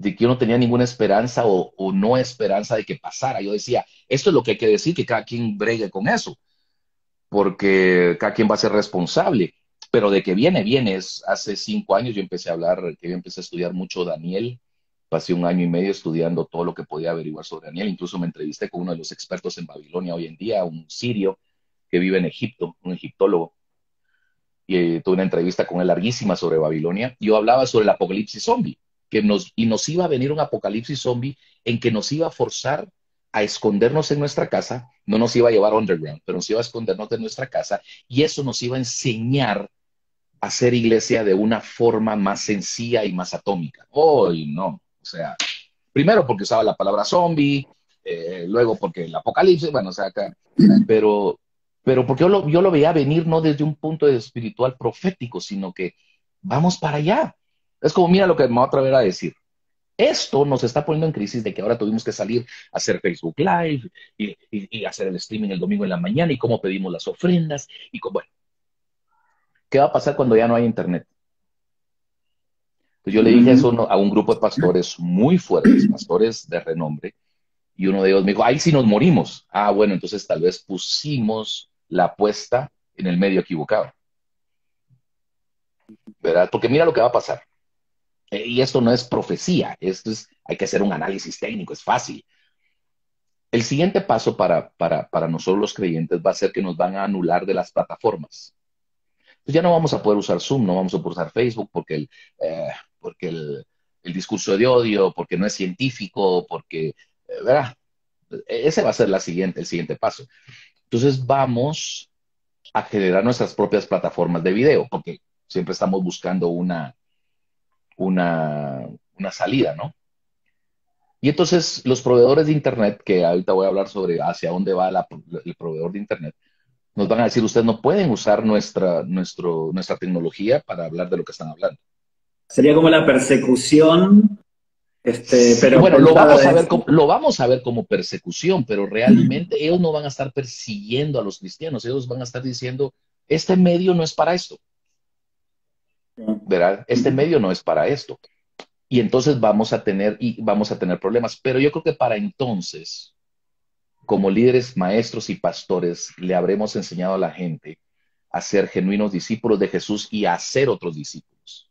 que yo no tenía ninguna esperanza o no esperanza de que pasara. Yo decía, esto es lo que hay que decir, que cada quien bregue con eso, porque cada quien va a ser responsable. Pero de que viene, viene. Hace 5 años yo empecé a hablar, que yo empecé a estudiar mucho Daniel. Pasé un año y medio estudiando todo lo que podía averiguar sobre Daniel. Incluso me entrevisté con uno de los expertos en Babilonia hoy en día, un sirio que vive en Egipto, un egiptólogo. Y tuve una entrevista con él larguísima sobre Babilonia. Yo hablaba sobre el apocalipsis zombie, y nos iba a venir un apocalipsis zombie en que nos iba a forzar a escondernos en nuestra casa, no nos iba a llevar underground, pero nos iba a escondernos de nuestra casa y eso nos iba a enseñar a hacer iglesia de una forma más sencilla y más atómica. Hoy no, o sea, primero porque usaba la palabra zombie, luego porque el apocalipsis, bueno, o sea, acá, pero, pero porque yo lo veía venir no desde un punto de espiritual profético, sino que vamos para allá. Es como, mira lo que me voy a atrever a decir. Esto nos está poniendo en crisis de que ahora tuvimos que salir a hacer Facebook Live y hacer el streaming el domingo en la mañana y cómo pedimos las ofrendas bueno, ¿qué va a pasar cuando ya no hay internet? Pues yo le dije eso a un grupo de pastores muy fuertes, pastores de renombre, y uno de ellos me dijo, ahí sí nos morimos. Ah, bueno, entonces tal vez pusimos la apuesta en el medio equivocado, ¿verdad? Porque mira lo que va a pasar. Y esto no es profecía, hay que hacer un análisis técnico, es fácil. El siguiente paso para nosotros los creyentes va a ser que nos van a anular de las plataformas. Pues ya no vamos a poder usar Zoom, no vamos a poder usar Facebook porque el discurso de odio, porque no es científico, ¿verdad? Ese va a ser el siguiente paso. Entonces vamos a generar nuestras propias plataformas de video, porque siempre estamos buscando una salida, ¿no? Y entonces los proveedores de Internet, que ahorita voy a hablar sobre hacia dónde va el proveedor de Internet, nos van a decir, ustedes no pueden usar nuestra tecnología para hablar de lo que están hablando. Sería como la persecución, Sí, pero bueno, pensada de... lo vamos a ver como persecución, pero realmente ellos no van a estar persiguiendo a los cristianos, ellos van a estar diciendo, este medio no es para esto, ¿verdad? Este medio no es para esto. Y entonces vamos a tener problemas. Pero yo creo que para entonces, como líderes, maestros y pastores, le habremos enseñado a la gente a ser genuinos discípulos de Jesús y a hacer otros discípulos.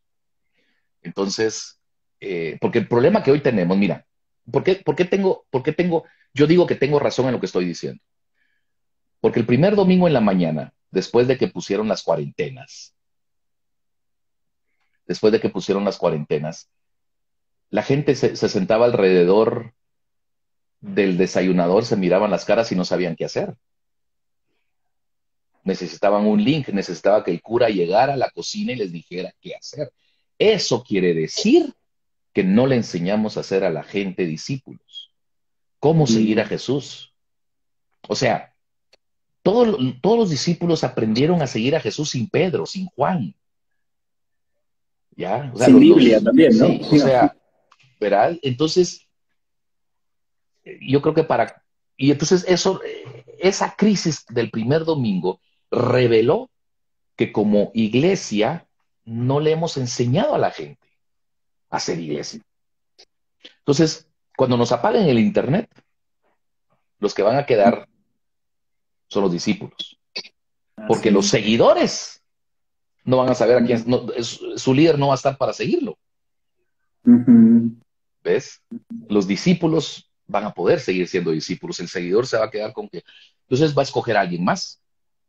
Entonces, porque el problema que hoy tenemos, mira, yo digo que tengo razón en lo que estoy diciendo? Porque el primer domingo en la mañana, después de que pusieron las cuarentenas, la gente se sentaba alrededor del desayunador, se miraban las caras y no sabían qué hacer. Necesitaban un link, necesitaba que el cura llegara a la cocina y les dijera qué hacer. Eso quiere decir que no le enseñamos a hacer a la gente discípulos. ¿Cómo seguir a Jesús? O sea, todos los discípulos aprendieron a seguir a Jesús sin Pedro, sin Juan. ¿Ya? O sea, Sin Biblia también, ¿no? sí, o sea, ¿verdad? Entonces, yo creo que y entonces esa crisis del primer domingo reveló que como iglesia no le hemos enseñado a la gente a ser iglesia. Entonces, cuando nos apaguen el internet, los que van a quedar son los discípulos. Porque los seguidores no van a saber a quién, su líder no va a estar para seguirlo. ¿Ves? Los discípulos van a poder seguir siendo discípulos. El seguidor se va a quedar con que... Entonces va a escoger a alguien más.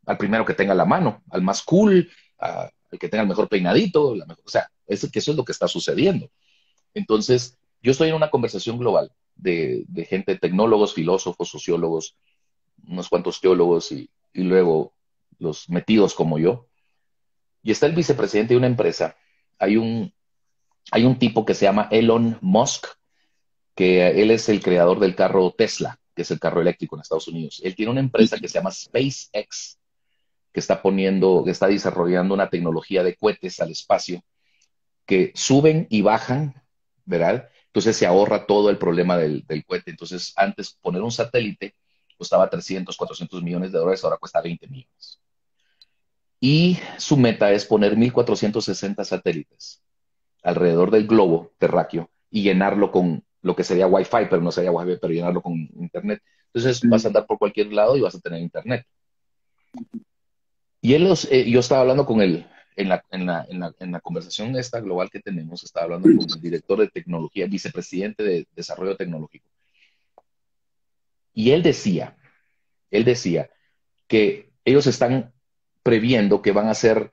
Al primero que tenga la mano, al más cool, al que tenga el mejor peinadito. O sea, eso es lo que está sucediendo. Entonces, yo estoy en una conversación global de gente, tecnólogos, filósofos, sociólogos, unos cuantos teólogos y luego los metidos como yo. Y está el vicepresidente de una empresa. Hay un tipo que se llama Elon Musk, que él es el creador del carro Tesla, que es el carro eléctrico en Estados Unidos. Él tiene una empresa que se llama SpaceX, que está desarrollando una tecnología de cohetes al espacio que suben y bajan, ¿verdad? Entonces se ahorra todo el problema del cohete. Entonces, antes poner un satélite costaba 300, 400 millones de dólares, ahora cuesta 20 millones. Y su meta es poner 1.460 satélites alrededor del globo terráqueo y llenarlo con lo que sería Wi-Fi, pero no sería Wi-Fi, pero llenarlo con internet. Entonces vas a andar por cualquier lado y vas a tener internet. Y yo estaba hablando con él en la conversación esta global que tenemos, estaba hablando con el director de tecnología, vicepresidente de desarrollo tecnológico. Y él decía que ellos están previendo que van a ser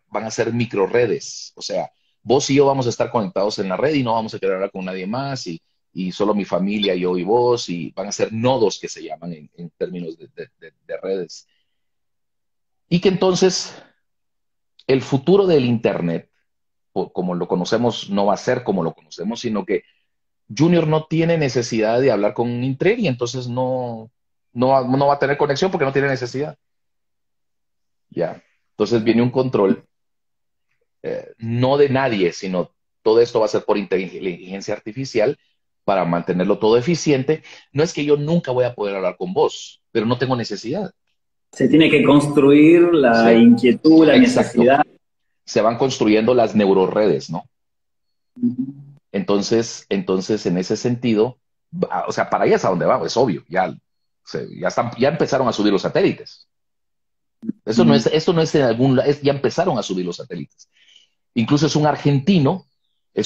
microredes. O sea, vos y yo vamos a estar conectados en la red y no vamos a querer hablar con nadie más y solo mi familia, yo y vos, y van a ser nodos que se llaman en términos de redes. Y que entonces el futuro del Internet, como lo conocemos, no va a ser como lo conocemos, sino que Junior no tiene necesidad de hablar con Intred y entonces no va a tener conexión porque no tiene necesidad. Ya. Entonces viene un control, no de nadie, sino todo esto va a ser por inteligencia artificial para mantenerlo todo eficiente. No es que yo nunca voy a poder hablar con vos, pero no tengo necesidad. Se tiene que construir la inquietud, la necesidad. Se van construyendo las neuroredes, ¿no? Entonces, en ese sentido, o sea, para allá es a donde vamos, es obvio, ya empezaron a subir los satélites. Esto no es en algún lado, ya empezaron a subir los satélites. Incluso es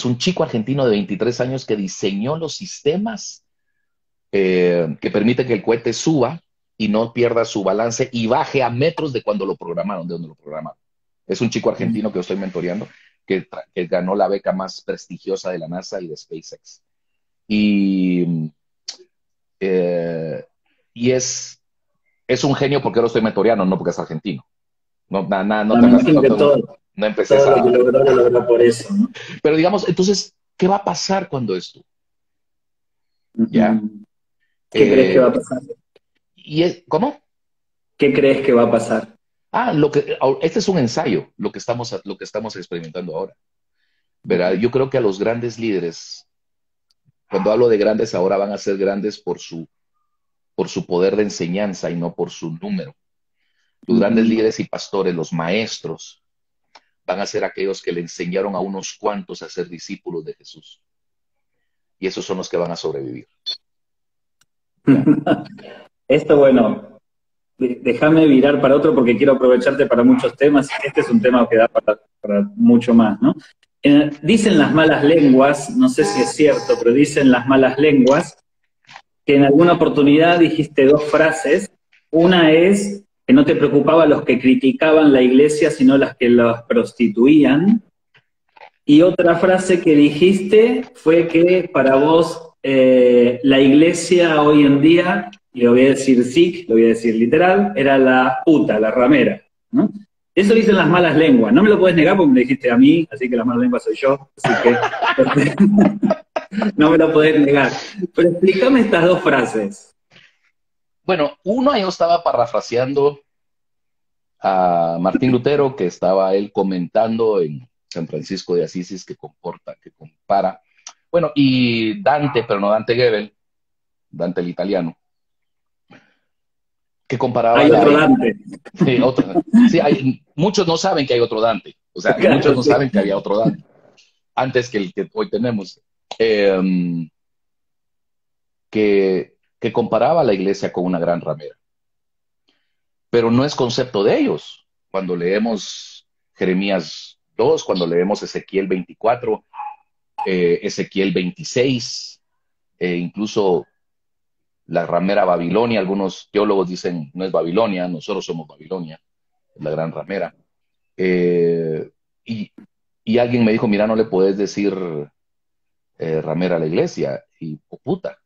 un chico argentino de 23 años que diseñó los sistemas que permiten que el cohete suba y no pierda su balance y baje a metros de cuando lo programaron, de donde lo programaron. Es un chico argentino que yo estoy mentoreando, que ganó la beca más prestigiosa de la NASA y de SpaceX. Y es un genio porque lo estoy mentoreando, no porque es argentino. No empecé todo lo que logró por eso, ¿no? Pero digamos, entonces, ¿qué va a pasar cuando esto? ¿Ya? ¿Qué crees que va a pasar? ¿Cómo? ¿Qué crees que va a pasar? Este es un ensayo, lo que estamos experimentando ahora. ¿Verdad? Yo creo que a los grandes líderes, cuando hablo de grandes ahora, van a ser grandes por su poder de enseñanza y no por su número. Los grandes líderes y pastores, los maestros, van a ser aquellos que le enseñaron a unos cuantos a ser discípulos de Jesús. Y esos son los que van a sobrevivir. Esto, bueno, déjame virar para otro porque quiero aprovecharte para muchos temas. Este es un tema que da para mucho más, ¿no? Dicen las malas lenguas, no sé si es cierto, pero dicen las malas lenguas que en alguna oportunidad dijiste dos frases. Una es que no te preocupaban los que criticaban la iglesia, sino las que las prostituían. Y otra frase que dijiste fue que para vos la iglesia hoy en día, le voy a decir SIC, lo voy a decir literal, era la puta, la ramera, ¿no? Eso dicen las malas lenguas. No me lo puedes negar porque me lo dijiste a mí, así que las malas lenguas soy yo. Así que No me lo podés negar. Pero explícame estas dos frases. Bueno, uno, yo estaba parafraseando a Martín Lutero, que estaba él comentando en San Francisco de Asís, que compara. Bueno, y Dante, pero no Dante Gebel, Dante el italiano, que comparaba Hay otro Dante. Sí, sí, muchos no saben que hay otro Dante. O sea, Claro, muchos no sí. saben que había otro Dante antes que el que hoy tenemos. Que comparaba a la iglesia con una gran ramera. Pero no es concepto de ellos. Cuando leemos Jeremías 2, cuando leemos Ezequiel 24, Ezequiel 26, incluso la ramera Babilonia, algunos teólogos dicen no es Babilonia, nosotros somos Babilonia, es la gran ramera. Eh, y alguien me dijo, mira, no le puedes decir ramera a la iglesia, y oh, puta.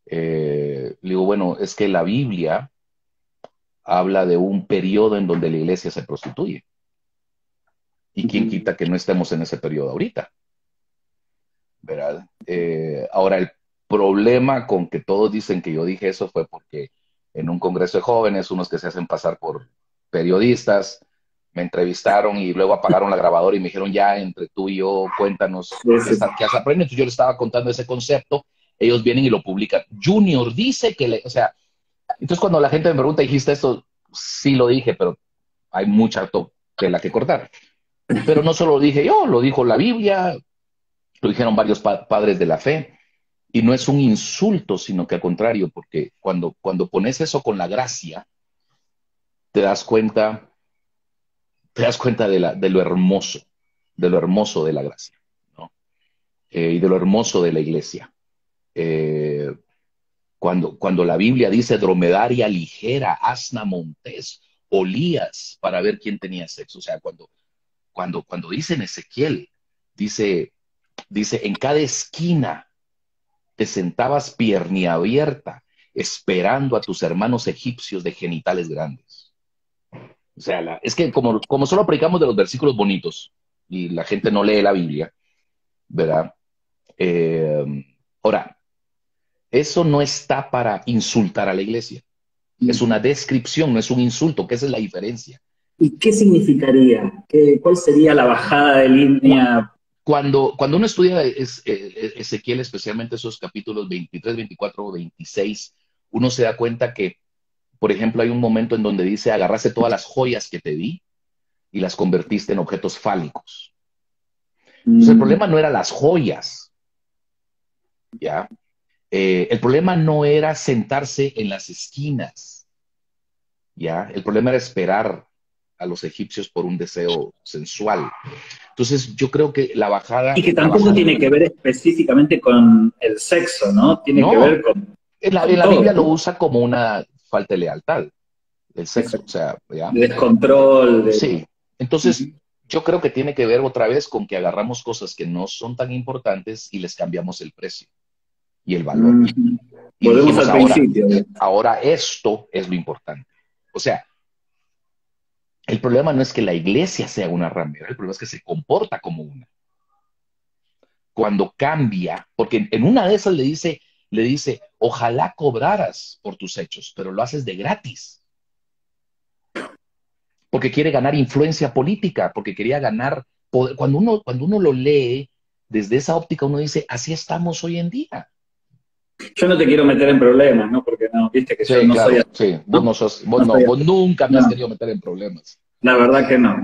Le digo, bueno, es que la Biblia habla de un periodo en donde la iglesia se prostituye. ¿Y quién quita que no estemos en ese periodo ahorita? ¿Verdad? Ahora, el problema con que todos dicen que yo dije eso fue porque en un congreso de jóvenes, unos que se hacen pasar por periodistas, me entrevistaron y luego apagaron la grabadora y me dijeron, ya, entre tú y yo, cuéntanos qué has aprendido. Entonces yo les estaba contando ese concepto, ellos vienen y lo publican. Junior dice que, o sea, entonces cuando la gente me pregunta, ¿dijiste esto? Sí lo dije, pero hay mucha tela que cortar. Pero no solo lo dije yo, lo dijo la Biblia, lo dijeron varios padres de la fe, y no es un insulto, sino que al contrario, porque cuando pones eso con la gracia, te das cuenta de lo hermoso de la gracia, ¿no? Y de lo hermoso de la iglesia. Cuando la Biblia dice dromedaria ligera, asna montés, olías para ver quién tenía sexo. O sea, cuando dice en Ezequiel, dice, en cada esquina te sentabas pierna abierta, esperando a tus hermanos egipcios de genitales grandes. O sea, es que como solo predicamos de los versículos bonitos y la gente no lee la Biblia, ¿verdad? Ahora, eso no está para insultar a la iglesia. Es una descripción, no es un insulto, que esa es la diferencia. ¿Y qué significaría? ¿Cuál sería la bajada de línea? Cuando uno estudia Ezequiel, especialmente esos capítulos 23, 24, 26, uno se da cuenta que, por ejemplo, hay un momento en donde dice, agarraste todas las joyas que te di y las convertiste en objetos fálicos. Entonces, el problema no eran las joyas, ¿ya? El problema no era sentarse en las esquinas, ¿ya? El problema era esperar a los egipcios por un deseo sensual. Entonces, yo creo que la bajada... Y que tampoco tiene que ver específicamente con el sexo, ¿no? Tiene que ver con... En la Biblia lo usa como una falta de lealtad, el sexo, o sea, ¿ya? De descontrol. Sí, entonces yo creo que tiene que ver otra vez con que agarramos cosas que no son tan importantes y les cambiamos el precio y el valor. Y volvemos dijimos, al principio. Ahora esto es lo importante. O sea, el problema no es que la iglesia sea una ramera, el problema es que se comporta como una. Cuando cambia, porque en una de esas le dice, ojalá cobraras por tus hechos, pero lo haces de gratis. Porque quiere ganar influencia política, porque quería ganar poder. Cuando uno lo lee desde esa óptica, uno dice, así estamos hoy en día. Yo no te quiero meter en problemas, ¿no? Porque no, viste que sí, yo no claro, soy así. Sí, vos nunca me has querido meter en problemas. La verdad que no.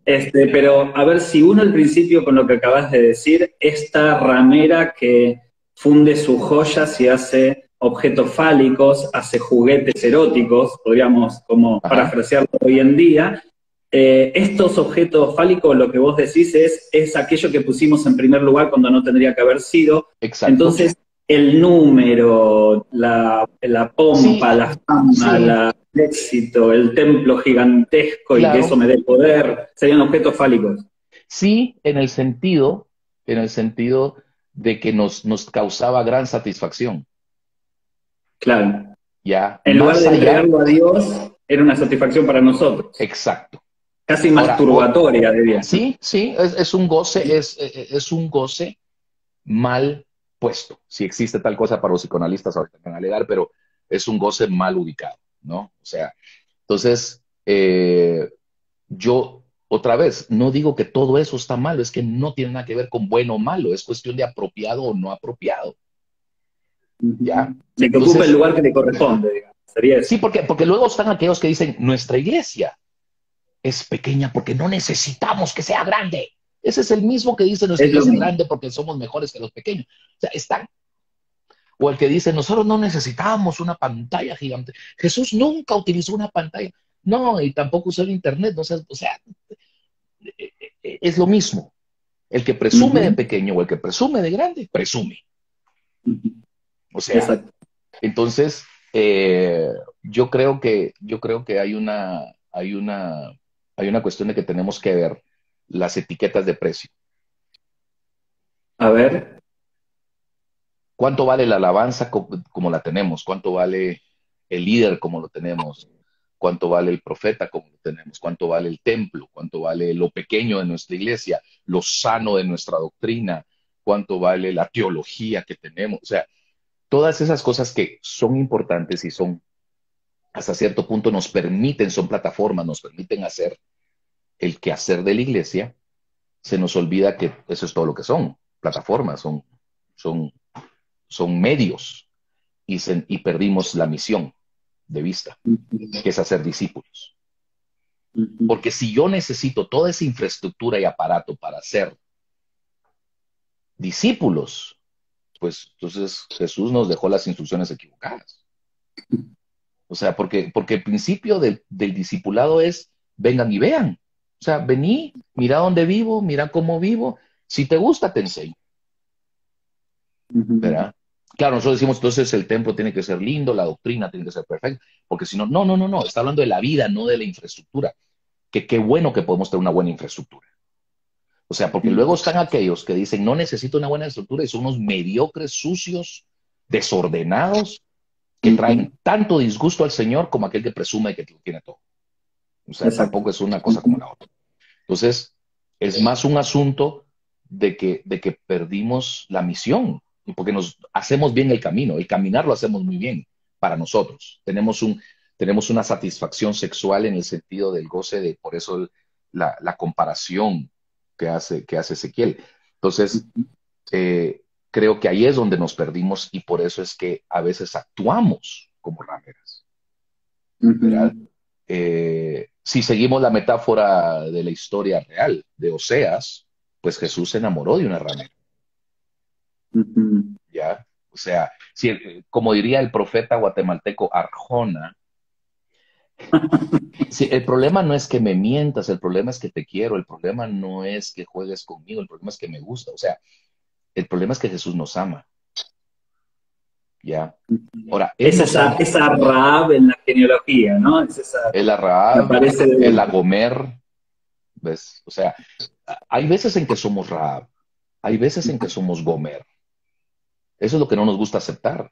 Pero a ver, si uno al principio, con lo que acabas de decir, esta ramera que funde sus joyas y hace objetos fálicos, hace juguetes eróticos, podríamos como parafrasearlo hoy en día, estos objetos fálicos, lo que vos decís es aquello que pusimos en primer lugar cuando no tendría que haber sido. Exacto. Entonces, el número, la pompa, la fama, el éxito, el templo gigantesco, claro, y que eso me dé poder, serían objetos fálicos. Sí, en el sentido de que nos causaba gran satisfacción. Claro. Ya. En lugar de entregarlo a Dios, era una satisfacción para nosotros. Exacto. Casi masturbatoria, diría. Sí, es un goce, es un goce mal puesto. Si existe tal cosa para los psicoanalistas, ahorita van a alegar, pero es un goce mal ubicado, ¿no? O sea, entonces, yo, otra vez, no digo que todo eso está malo, es que no tiene nada que ver con bueno o malo, es cuestión de apropiado o no apropiado, ¿ya? De que ocupe el Entonces, lugar que le corresponde, digamos. Sería eso. sí, porque luego están aquellos que dicen, nuestra iglesia es pequeña porque no necesitamos que sea grande. Ese es el mismo que dice nuestra Es lo iglesia es mismo. grande porque somos mejores que los pequeños. O sea, están. O el que dice, nosotros no necesitábamos una pantalla gigante. Jesús nunca utilizó una pantalla. No, y tampoco usó el internet. No sé, o sea, es lo mismo. El que presume de pequeño o el que presume de grande, presume. O sea, Exacto. entonces, yo creo que hay una cuestión de que tenemos que ver las etiquetas de precio. A ver. ¿Cuánto vale la alabanza como la tenemos? ¿Cuánto vale el líder como lo tenemos? ¿Cuánto vale el profeta como lo tenemos? ¿Cuánto vale el templo? ¿Cuánto vale lo pequeño de nuestra iglesia? ¿Lo sano de nuestra doctrina? ¿Cuánto vale la teología que tenemos? O sea, todas esas cosas que son importantes y son, hasta cierto punto, son plataformas, nos permiten hacer el quehacer de la iglesia, se nos olvida que eso es todo lo que son, plataformas, son, son medios, y perdimos la misión de vista, que es hacer discípulos. Porque si yo necesito toda esa infraestructura y aparato para hacer discípulos, pues entonces Jesús nos dejó las instrucciones equivocadas. O sea, porque el principio del discipulado es, vengan y vean. O sea, vení, mira dónde vivo, mira cómo vivo. Si te gusta, te enseño. ¿Verdad? Claro, nosotros decimos, entonces el templo tiene que ser lindo, la doctrina tiene que ser perfecta, porque si no, no, está hablando de la vida, no de la infraestructura. Que qué bueno que podemos tener una buena infraestructura. O sea, porque luego están aquellos que dicen, no necesito una buena estructura y son unos mediocres, sucios, desordenados, que traen tanto disgusto al Señor como aquel que presume que lo tiene todo. O sea, Exacto. tampoco es una cosa como la otra. Entonces, es más un asunto de que perdimos la misión, porque nos hacemos bien el camino. El caminar lo hacemos muy bien para nosotros. Tenemos una satisfacción sexual en el sentido del goce, por eso la comparación que hace Ezequiel. Entonces, creo que ahí es donde nos perdimos y por eso es que a veces actuamos como rameras. ¿Verdad? Si seguimos la metáfora de la historia real de Oseas, pues Jesús se enamoró de una ramera. ¿Ya? O sea, como diría el profeta guatemalteco Arjona, el problema no es que me mientas, el problema es que te quiero, el problema no es que juegues conmigo, el problema es que me gusta. O sea, el problema es que Jesús nos ama. ¿Ya? Ahora, Es esa Rahab en la genealogía, ¿no? Es la Rahab, aparece la Gomer, ¿ves? O sea, hay veces en que somos Rahab, hay veces en que somos Gomer. Eso es lo que no nos gusta aceptar.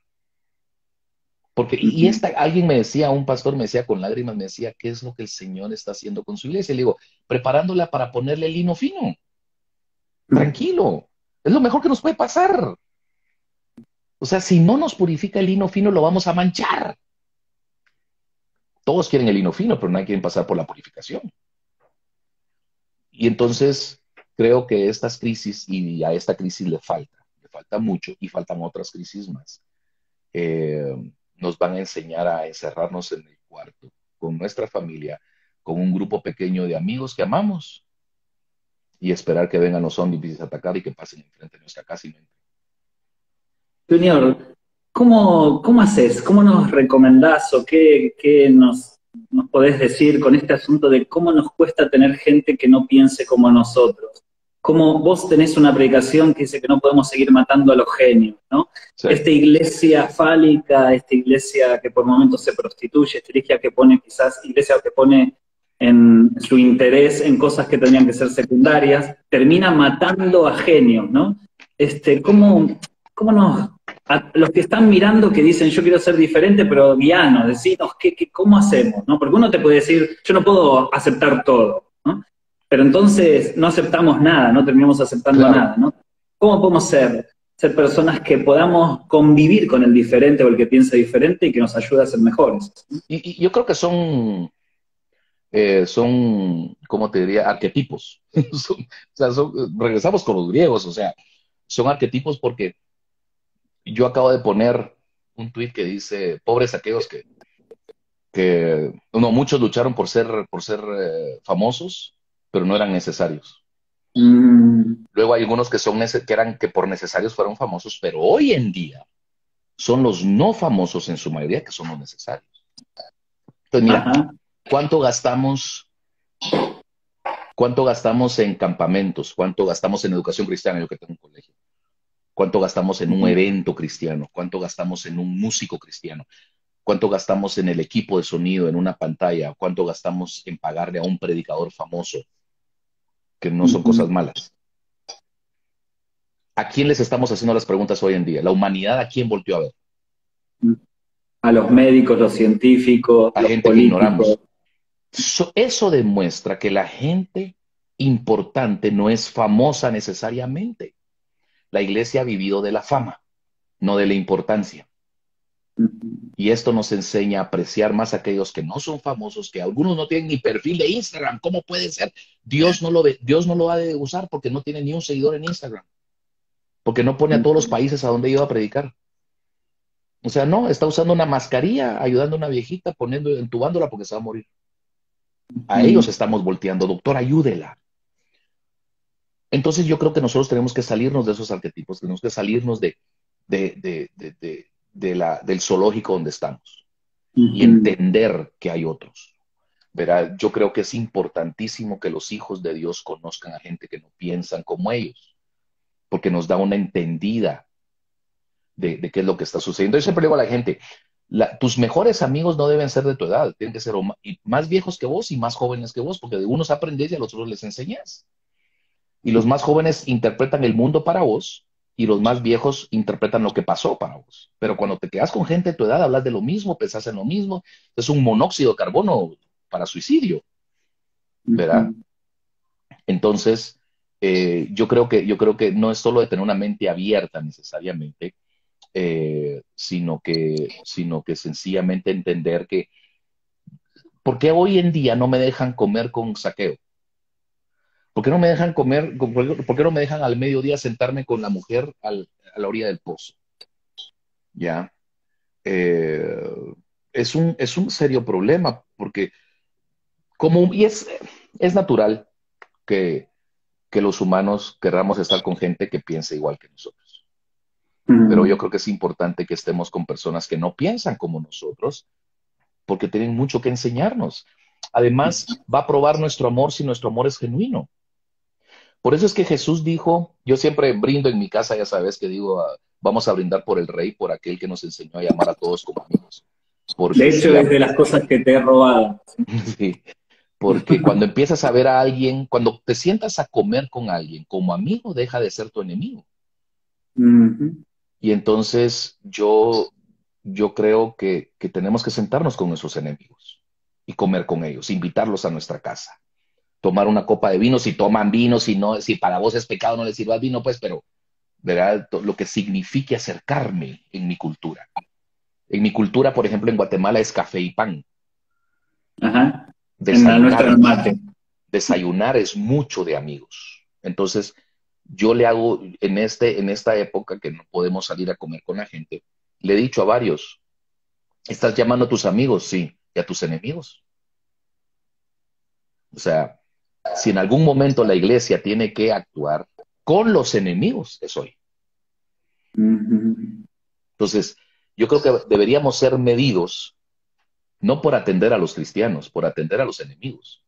Porque, alguien me decía, un pastor me decía con lágrimas, me decía, ¿qué es lo que el Señor está haciendo con su iglesia? Y le digo, preparándola para ponerle el lino fino. Tranquilo, es lo mejor que nos puede pasar. O sea, si no nos purifica el lino fino, lo vamos a manchar. Todos quieren el lino fino, pero nadie quiere pasar por la purificación. Y entonces, creo que estas crisis, y a esta crisis le falta mucho, y faltan otras crisis más. Nos van a enseñar a encerrarnos en el cuarto, con nuestra familia, con un grupo pequeño de amigos que amamos, y esperar que vengan los zombies a atacar y que pasen enfrente de nuestra casa y no entren. Junior, ¿cómo haces? ¿Cómo nos recomendás o qué nos podés decir con este asunto de cómo nos cuesta tener gente que no piense como nosotros? Como vos tenés una predicación que dice que no podemos seguir matando a los genios, ¿no? Sí. Esta iglesia fálica, esta iglesia que por momentos se prostituye, esta iglesia que pone en su interés en cosas que tendrían que ser secundarias, termina matando a genios, ¿no? ¿Cómo nos, a los que están mirando que dicen yo quiero ser diferente, pero guianos, decinos cómo hacemos, ¿no? Porque uno te puede decir, yo no puedo aceptar todo, ¿no? Pero entonces no aceptamos nada, no terminamos aceptando nada, ¿no? ¿Cómo podemos ser ser personas que podamos convivir con el diferente o el que piensa diferente y que nos ayude a ser mejores. Y yo creo que son, ¿cómo te diría? Arquetipos. Regresamos con los griegos, o sea, son arquetipos porque yo acabo de poner un tuit que dice, pobres aquellos no, muchos lucharon por ser famosos, pero no eran necesarios. Luego hay algunos que por necesarios fueron famosos, pero hoy en día son los no famosos en su mayoría que son los necesarios. Entonces, mira, Ajá. ¿cuánto gastamos en campamentos? ¿Cuánto gastamos en educación cristiana? Yo que tengo un colegio. ¿Cuánto gastamos en un evento cristiano? ¿Cuánto gastamos en un músico cristiano? ¿Cuánto gastamos en el equipo de sonido, en una pantalla? ¿Cuánto gastamos en pagarle a un predicador famoso? Que no son cosas malas. ¿A quién les estamos haciendo las preguntas hoy en día? ¿La humanidad a quién volteó a ver? A los médicos, los científicos, A los gente que políticos. ignoramos. Eso demuestra que la gente importante no es famosa necesariamente. La iglesia ha vivido de la fama, no de la importancia. Y esto nos enseña a apreciar más a aquellos que no son famosos, que algunos no tienen ni perfil de Instagram. ¿Cómo puede ser? Dios no lo ha de usar porque no tiene ni un seguidor en Instagram. Porque no pone a todos los países a donde iba a predicar. O sea, no, está usando una mascarilla, ayudando a una viejita, entubándola porque se va a morir. A ellos estamos volteando, doctor, ayúdela. Entonces yo creo que nosotros tenemos que salirnos de esos arquetipos, tenemos que salirnos del zoológico donde estamos y entender que hay otros. Verá, yo creo que es importantísimo que los hijos de Dios conozcan a gente que no piensan como ellos, porque nos da una entendida de qué es lo que está sucediendo. Yo siempre digo a la gente, tus mejores amigos no deben ser de tu edad, tienen que ser más viejos que vos y más jóvenes que vos, porque de unos aprendes y a los otros les enseñas. Y los más jóvenes interpretan el mundo para vos y los más viejos interpretan lo que pasó para vos. Pero cuando te quedas con gente de tu edad, hablas de lo mismo, pensás en lo mismo, es un monóxido de carbono para suicidio, ¿verdad? Entonces, yo creo que no es solo de tener una mente abierta necesariamente, sino que sencillamente entender que, ¿por qué hoy en día no me dejan comer con Zaqueo? ¿Por qué no me dejan comer? ¿Por qué no me dejan al mediodía sentarme con la mujer a la orilla del pozo? ¿Ya? Es un serio problema, porque es natural que los humanos querramos estar con gente que piense igual que nosotros. Pero yo creo que es importante que estemos con personas que no piensan como nosotros, porque tienen mucho que enseñarnos. Además, va a probar nuestro amor si nuestro amor es genuino. Por eso es que Jesús dijo, yo siempre brindo en mi casa, ya sabes que digo, vamos a brindar por el Rey, por aquel que nos enseñó a llamar a todos como amigos. De hecho, es de las cosas que te he robado. Sí, porque cuando empiezas a ver a alguien, cuando te sientas a comer con alguien como amigo, deja de ser tu enemigo. Y entonces yo creo que tenemos que sentarnos con nuestros enemigos y comer con ellos, invitarlos a nuestra casa. Tomar una copa de vino, si toman vino, si para vos es pecado no les sirvas vino, pues, pero, ¿verdad? Lo que signifique acercarme en mi cultura. En mi cultura, por ejemplo, en Guatemala es café y pan. Ajá. En la nuestra el mate. Desayunar es mucho de amigos. Entonces, yo le hago, en esta época que no podemos salir a comer con la gente, le he dicho a varios, ¿estás llamando a tus amigos? Sí. ¿Y a tus enemigos? O sea, si en algún momento la iglesia tiene que actuar con los enemigos, es hoy. Entonces, yo creo que deberíamos ser medidos, no por atender a los cristianos, por atender a los enemigos.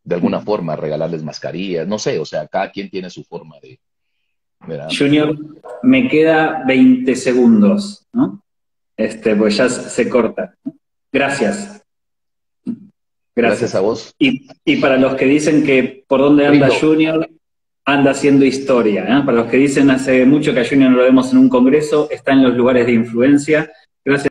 De alguna forma, regalarles mascarillas, no sé, o sea, cada quien tiene su forma de... ¿verdad? Junior, me queda 20 segundos, ¿no? Pues ya se corta. Gracias. Gracias a vos. Y para los que dicen que por dónde anda Junior, anda haciendo historia, ¿eh? Para los que dicen hace mucho que a Junior no lo vemos en un congreso, está en los lugares de influencia. Gracias.